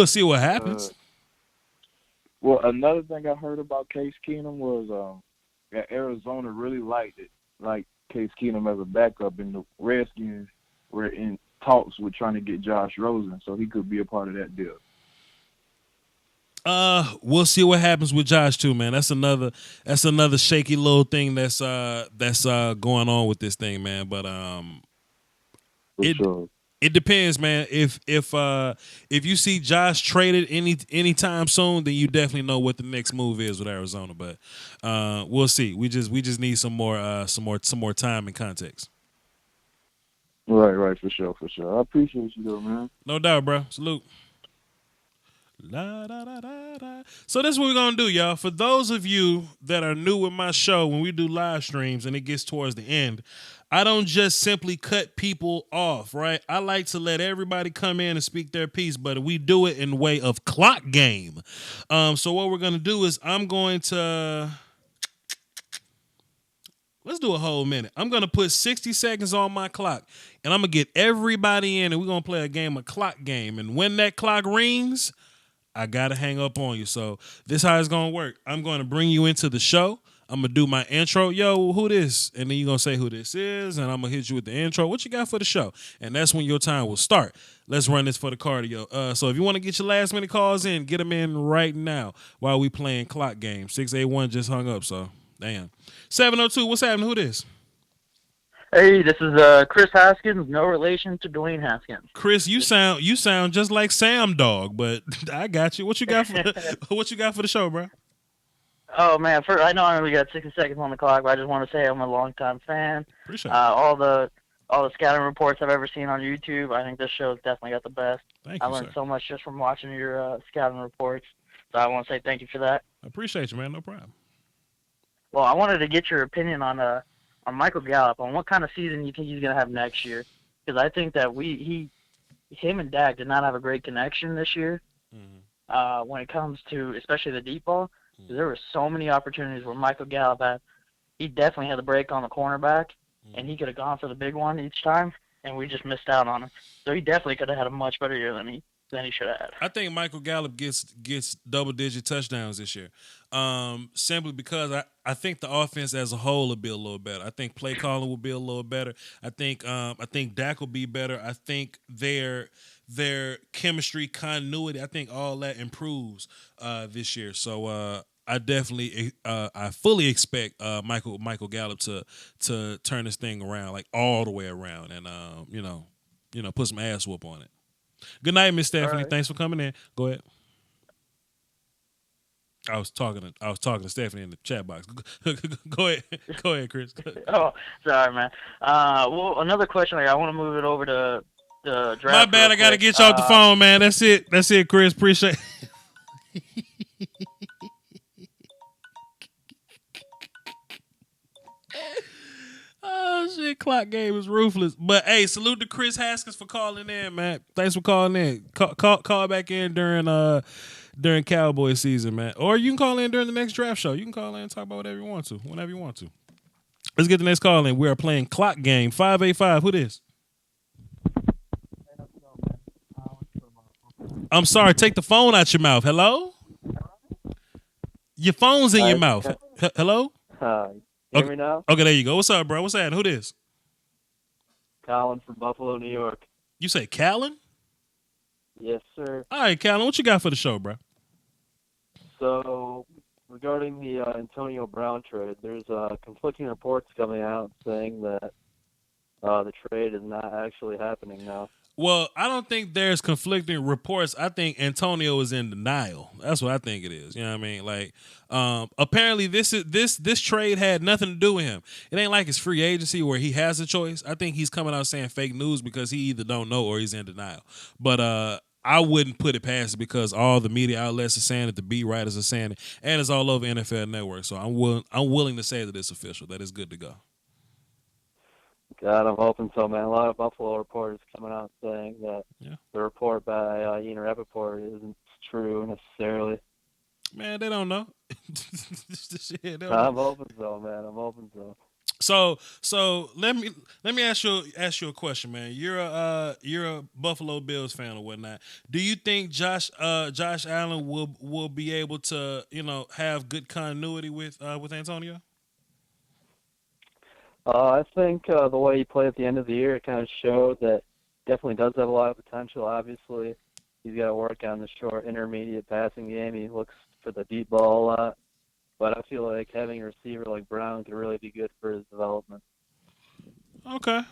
see what happens. Well, another thing I heard about Case Keenum was that Arizona really liked it, like Case Keenum as a backup, and the Redskins were in talks with trying to get Josh Rosen, so he could be a part of that deal. We'll see what happens with Josh too, man. That's another shaky little thing that's going on with this thing, man. But it depends, man. If you see Josh traded anytime soon, then you definitely know what the next move is with Arizona. But we'll see. We just need some more time and context. Right, for sure. I appreciate you though, man. No doubt, bro. Salute. La, da, da, da, da. So that's what we're going to do, y'all. For those of you that are new with my show, when we do live streams and it gets towards the end, I don't just simply cut people off, right? I like to let everybody come in and speak their piece, but we do it in way of clock game. So what we're going to do is I'm going to... Let's do a whole minute. I'm going to put 60 seconds on my clock, and I'm going to get everybody in, and we're going to play a game of clock game. And when that clock rings... I gotta hang up on you. So this how it's gonna work. I'm gonna bring you into the show. I'm gonna do my intro. Yo, who this? And then you're gonna say who this is, and I'm gonna hit you with the intro. What you got for the show? And that's when your time will start. Let's run this for the cardio. So if you want to get your last minute calls in, get them in right now while we playing clock game. 681 just hung up, so damn. 702, what's happening? Who this? Hey, this is Chris Haskins, no relation to Dwayne Haskins. Chris, you sound just like Sam Dog, but I got you. What you got for the show, bro? Oh man, I know I only got 60 seconds on the clock, but I just want to say I'm a longtime fan. Appreciate it. All the scouting reports I've ever seen on YouTube, I think this show's definitely got the best. Thank I you, learned sir. so much just from watching your scouting reports, so I want to say thank you for that. I appreciate you, man. No problem. Well, I wanted to get your opinion on Michael Gallup, on what kind of season you think he's going to have next year, because I think that him and Dak did not have a great connection this year. When it comes to especially the deep ball. There were so many opportunities where Michael Gallup he definitely had the break on the cornerback, and he could have gone for the big one each time, and we just missed out on him. So he definitely could have had a much better year than he should have had. I think Michael Gallup gets double-digit touchdowns this year, simply because I think the offense as a whole will be a little better. I think play calling will be a little better. I think Dak will be better. I think their chemistry, continuity, I think all that improves this year. So I definitely I fully expect Michael Gallup to turn this thing around, like all the way around, and put some ass whoop on it. Good night, Miss Stephanie. Right. Thanks for coming in. Go ahead. I was talking to Stephanie in the chat box. Go ahead, Chris. Oh, sorry, man. Well, another question. I want to move it over to the draft. My bad. I got to get you off the phone, man. That's it, Chris. Appreciate it. Oh, shit. Clock game is ruthless. But, hey, salute to Chris Haskins for calling in, man. Thanks for calling in. Call back in during Cowboys season, man. Or you can call in during the next draft show. You can call in and talk about whatever you want to, whenever you want to. Let's get the next call in. We are playing clock game. 585. Who this? I'm sorry. Take the phone out your mouth. Hello? Your phone's in your mouth. Hello? Hear me now? Okay, there you go. What's up, bro? What's that? Who this? Colin from Buffalo, New York. You say Callan? Yes, sir. All right, Callan. What you got for the show, bro? So, regarding the Antonio Brown trade, there's conflicting reports coming out saying that the trade is not actually happening now. Well, I don't think there's conflicting reports. I think Antonio is in denial. That's what I think it is. You know what I mean? Like, apparently this trade had nothing to do with him. It ain't like it's free agency where he has a choice. I think he's coming out saying fake news because he either don't know or he's in denial. But I wouldn't put it past it because all the media outlets are saying it, the beat writers are saying it, and it's all over NFL Network. So I'm willing to say that it's official, that it's good to go. God, I'm hoping so, man. A lot of Buffalo reporters coming out saying that the report by Ian Rappaport isn't true necessarily. Man, they don't know. I'm hoping so, man. I'm hoping so. So let me ask you a question, man. You're a Buffalo Bills fan or whatnot. Do you think Josh Allen will be able to have good continuity with Antonio? I think the way he played at the end of the year, it kind of showed that definitely does have a lot of potential. Obviously, he's got to work on the short, intermediate passing game. He looks for the deep ball a lot. But I feel like having a receiver like Brown could really be good for his development. Okay.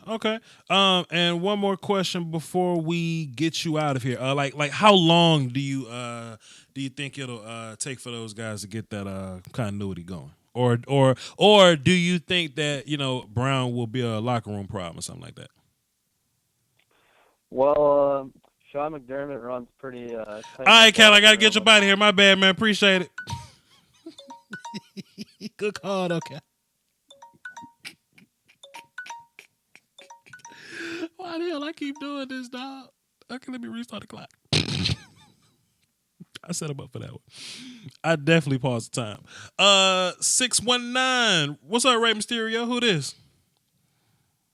And one more question before we get you out of here. Like how long do you think it'll take for those guys to get that continuity going? Or do you think that Brown will be a locker room problem or something like that? Well, Sean McDermott runs pretty. Tight. All right, Cal, I gotta get your body here. My bad, man. Appreciate it. Good call, okay. Why the hell I keep doing this, dog? Okay, let me restart the clock. I set him up for that one. I definitely paused the time. 619. What's up, Ray Mysterio? Who this?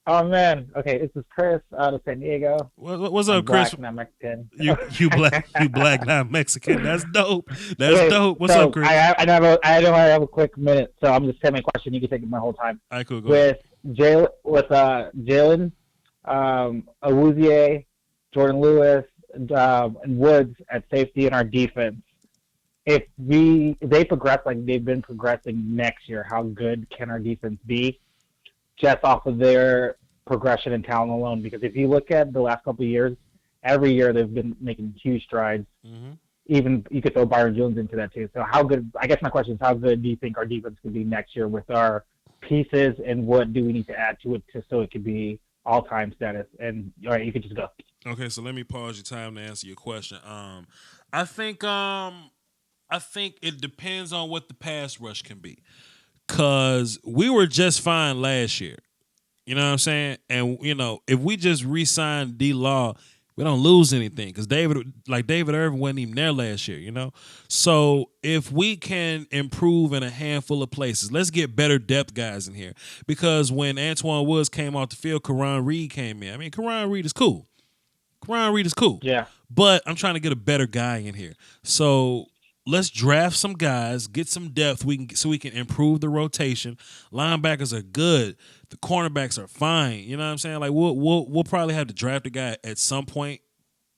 Oh man. Okay, this is Chris out of San Diego. What's I'm up, Chris? Black, not Mexican. You black, not Mexican. That's dope. That's dope. What's up, Chris? I know I have a quick minute, so I'm just saying my question. You can take it my whole time. All right, cool. Go with Jalen, Awuzie, Jordan Lewis, and Woods at safety in our defense. If they progress like they've been progressing next year, how good can our defense be? Just off of their progression and talent alone. Because if you look at the last couple of years, every year they've been making huge strides. Mm-hmm. Even you could throw Byron Jones into that too. So how good? I guess my question is, how good do you think our defense could be next year with our pieces, and what do we need to add to it so it could be all-time status? And all right, you could just go. Okay, so let me pause your time to answer your question. I think it depends on what the pass rush can be. Cause we were just fine last year. You know what I'm saying? And if we just re-sign D-Law, we don't lose anything. Because David Irving wasn't even there last year, So if we can improve in a handful of places, let's get better depth guys in here. Because when Antoine Woods came off the field, Karan Reed came in. I mean, Karan Reed is cool. Yeah. But I'm trying to get a better guy in here. So let's draft some guys, get some depth so we can improve the rotation. Linebackers are good. The cornerbacks are fine. You know what I'm saying? Like we'll probably have to draft a guy at some point,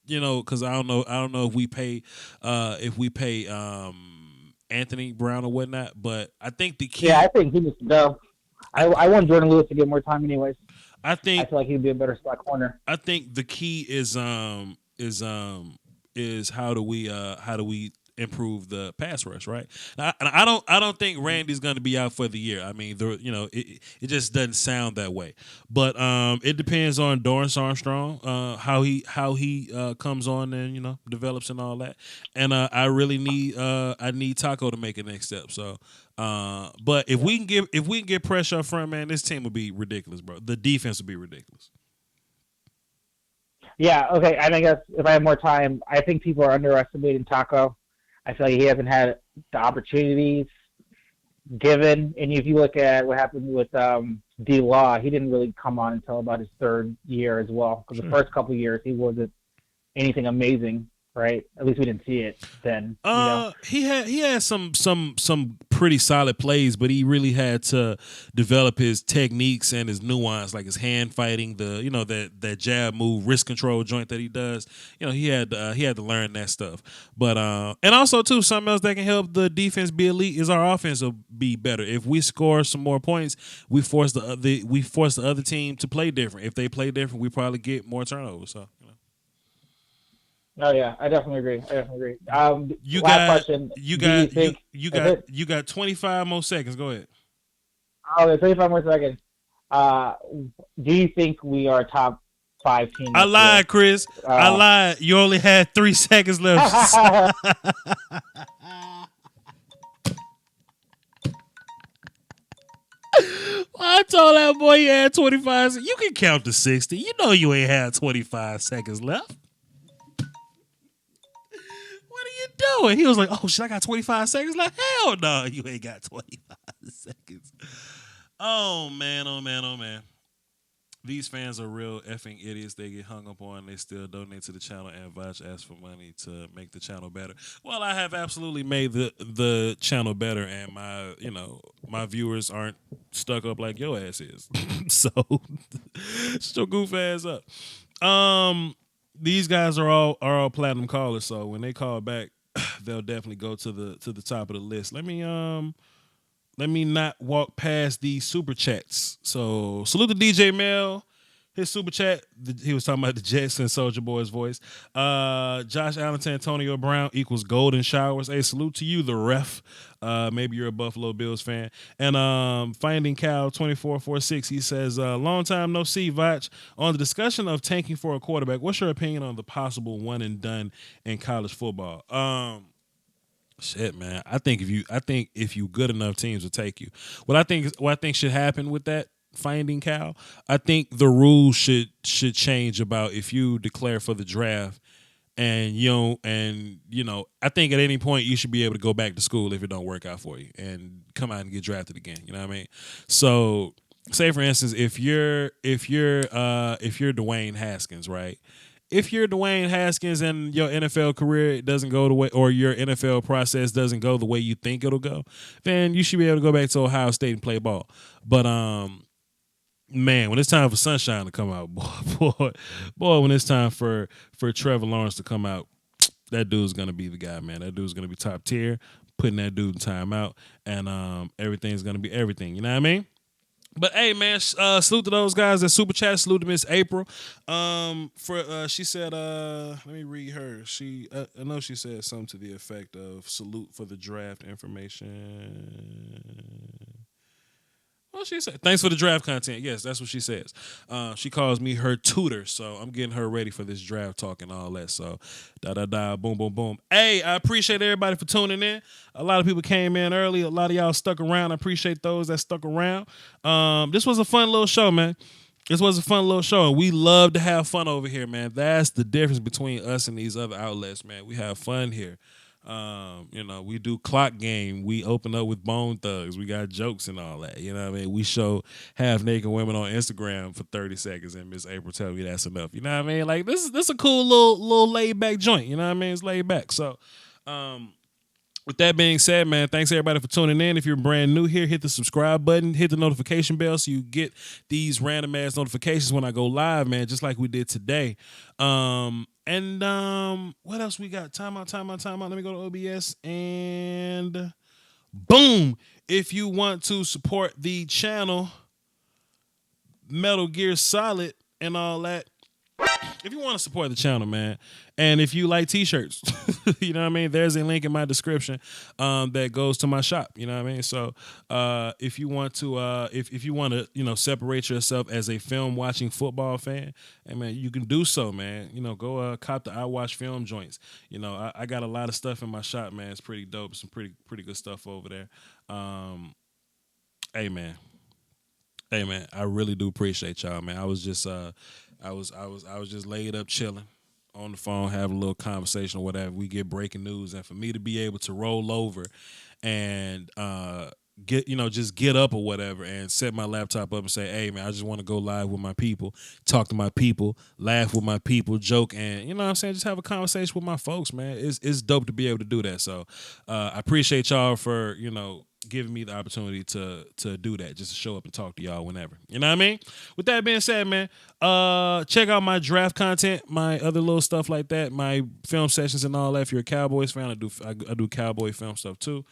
because I don't know if we pay Anthony Brown or whatnot. But I think the key. Yeah, I think he needs to go. I want Jordan Lewis to get more time anyways. I feel like he'd be a better slot corner. I think the key is how do we improve the pass rush, right? I don't think Randy's going to be out for the year. I mean, it just doesn't sound that way. But it depends on Dorrance Armstrong, how he comes on and develops and all that. And I really need Taco to make a next step. So, but if we can get pressure up front, man, this team will be ridiculous, bro. The defense will be ridiculous. Yeah. Okay. And I guess if I have more time, I think people are underestimating Taco. I feel like he hasn't had the opportunities given. And if you look at what happened with D-Law, he didn't really come on until about his third year as well. Because the first couple of years, he wasn't anything amazing, right? At least we didn't see it then. He had some pretty solid plays, but he really had to develop his techniques and his nuance, like his hand fighting, that jab move, wrist control joint that he does. He had to learn that stuff. But and also too, something else that can help the defense be elite is our offense will be better. If we score some more points, we force the other team to play different. If they play different, we probably get more turnovers. So. Oh yeah, I definitely agree. You got 25 more seconds. Go ahead. Okay, 25 more seconds. Do you think we are top 5 team? I lied, Chris. I lied. You only had 3 seconds left. I told that boy you had 25 seconds. You can count to 60. You know you ain't had 25 seconds left. Doing? He was like, "Oh shit, I got 25 seconds left." Hell no, you ain't got 25 seconds. Oh man. These fans are real effing idiots. They get hung up on. They still donate to the channel, and Voch asks for money to make the channel better. Well, I have absolutely made the channel better, and my viewers aren't stuck up like your ass is. So, shut your goof ass up. These guys are all platinum callers, so when they call back, they'll definitely go to the top of the list. Let me not walk past these super chats. So salute to DJ Mel. His super chat, he was talking about the Jets and Soulja Boy's voice. Josh Allen to Antonio Brown equals golden showers. Hey, salute to you, the ref. Maybe you're a Buffalo Bills fan. And Finding Cal 2446, he says, long time no see, Voch. On the discussion of tanking for a quarterback, what's your opinion on the possible one and done in college football? Shit, man. I think if you good enough, teams will take you. What I think should happen with that Finding Cal, I think the rules should change about if you declare for the draft and I think at any point you should be able to go back to school if it don't work out for you and come out and get drafted again. You know what I mean? So say for instance, if you're Dwayne Haskins, right? If you're Dwayne Haskins and your NFL career doesn't go the way, or your NFL process doesn't go the way you think it'll go, then you should be able to go back to Ohio State and play ball. But man, when it's time for Sunshine to come out, boy, when it's time for Trevor Lawrence to come out, that dude's gonna be the guy, man. That dude's gonna be top tier, putting that dude in timeout, and everything's gonna be everything. You know what I mean? But hey, man, salute to those guys that super chat. Salute to Miss April. She said, let me read her. I know she said something to the effect of salute for the draft information. Well, she said, thanks for the draft content. Yes, that's what she says. She calls me her tutor, so I'm getting her ready for this draft talk and all that. So, boom, boom, boom. Hey, I appreciate everybody for tuning in. A lot of people came in early. A lot of y'all stuck around. I appreciate those that stuck around. This was a fun little show, man. This was a fun little show, and we love to have fun over here, man. That's the difference between us and these other outlets, man. We have fun here. We do clock game. We open up with Bone Thugs. We got jokes and all that. You know what I mean? We show half naked women on Instagram for 30 seconds, and Miss April tell me that's enough. You know what I mean? Like this is a cool little laid back joint. You know what I mean? It's laid back. So, with that being said, man, thanks everybody for tuning in. If you're brand new here, hit the subscribe button, hit the notification bell so you get these random ass notifications when I go live, man, just like we did today. What else we got? Time out. Let me go to OBS and boom. If you want to support the channel, Metal Gear Solid and all that, if you want to support the channel, man, and if you like t-shirts, you know what I mean, there's a link in my description that goes to my shop. You know what I mean? So if you want to if you want to, separate yourself as a film watching football fan, hey man, you can do so, man. Go cop the I Watch Film joints. I got a lot of stuff in my shop, man. It's pretty dope. Some pretty good stuff over there. Hey man, I really do appreciate y'all, man. I was just I was just laid up chilling on the phone, having a little conversation or whatever. We get breaking news, and for me to be able to roll over and get up or whatever and set my laptop up and say, hey man, I just want to go live with my people, talk to my people, laugh with my people, joke, and you know what I'm saying, just have a conversation with my folks, man. It's dope to be able to do that. So I appreciate y'all for giving me the opportunity to do that, just to show up and talk to y'all whenever. You know what I mean? With that being said, man, check out my draft content, my other little stuff like that, my film sessions and all that. If you're a Cowboys fan, I do Cowboy film stuff too.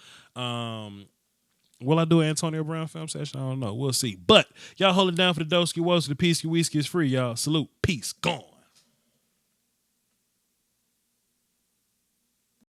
Will I do an Antonio Brown film session? I don't know. We'll see. But y'all hold it down for the Doski Woski. The Peace Whiskey is free, y'all. Salute. Peace. Gone.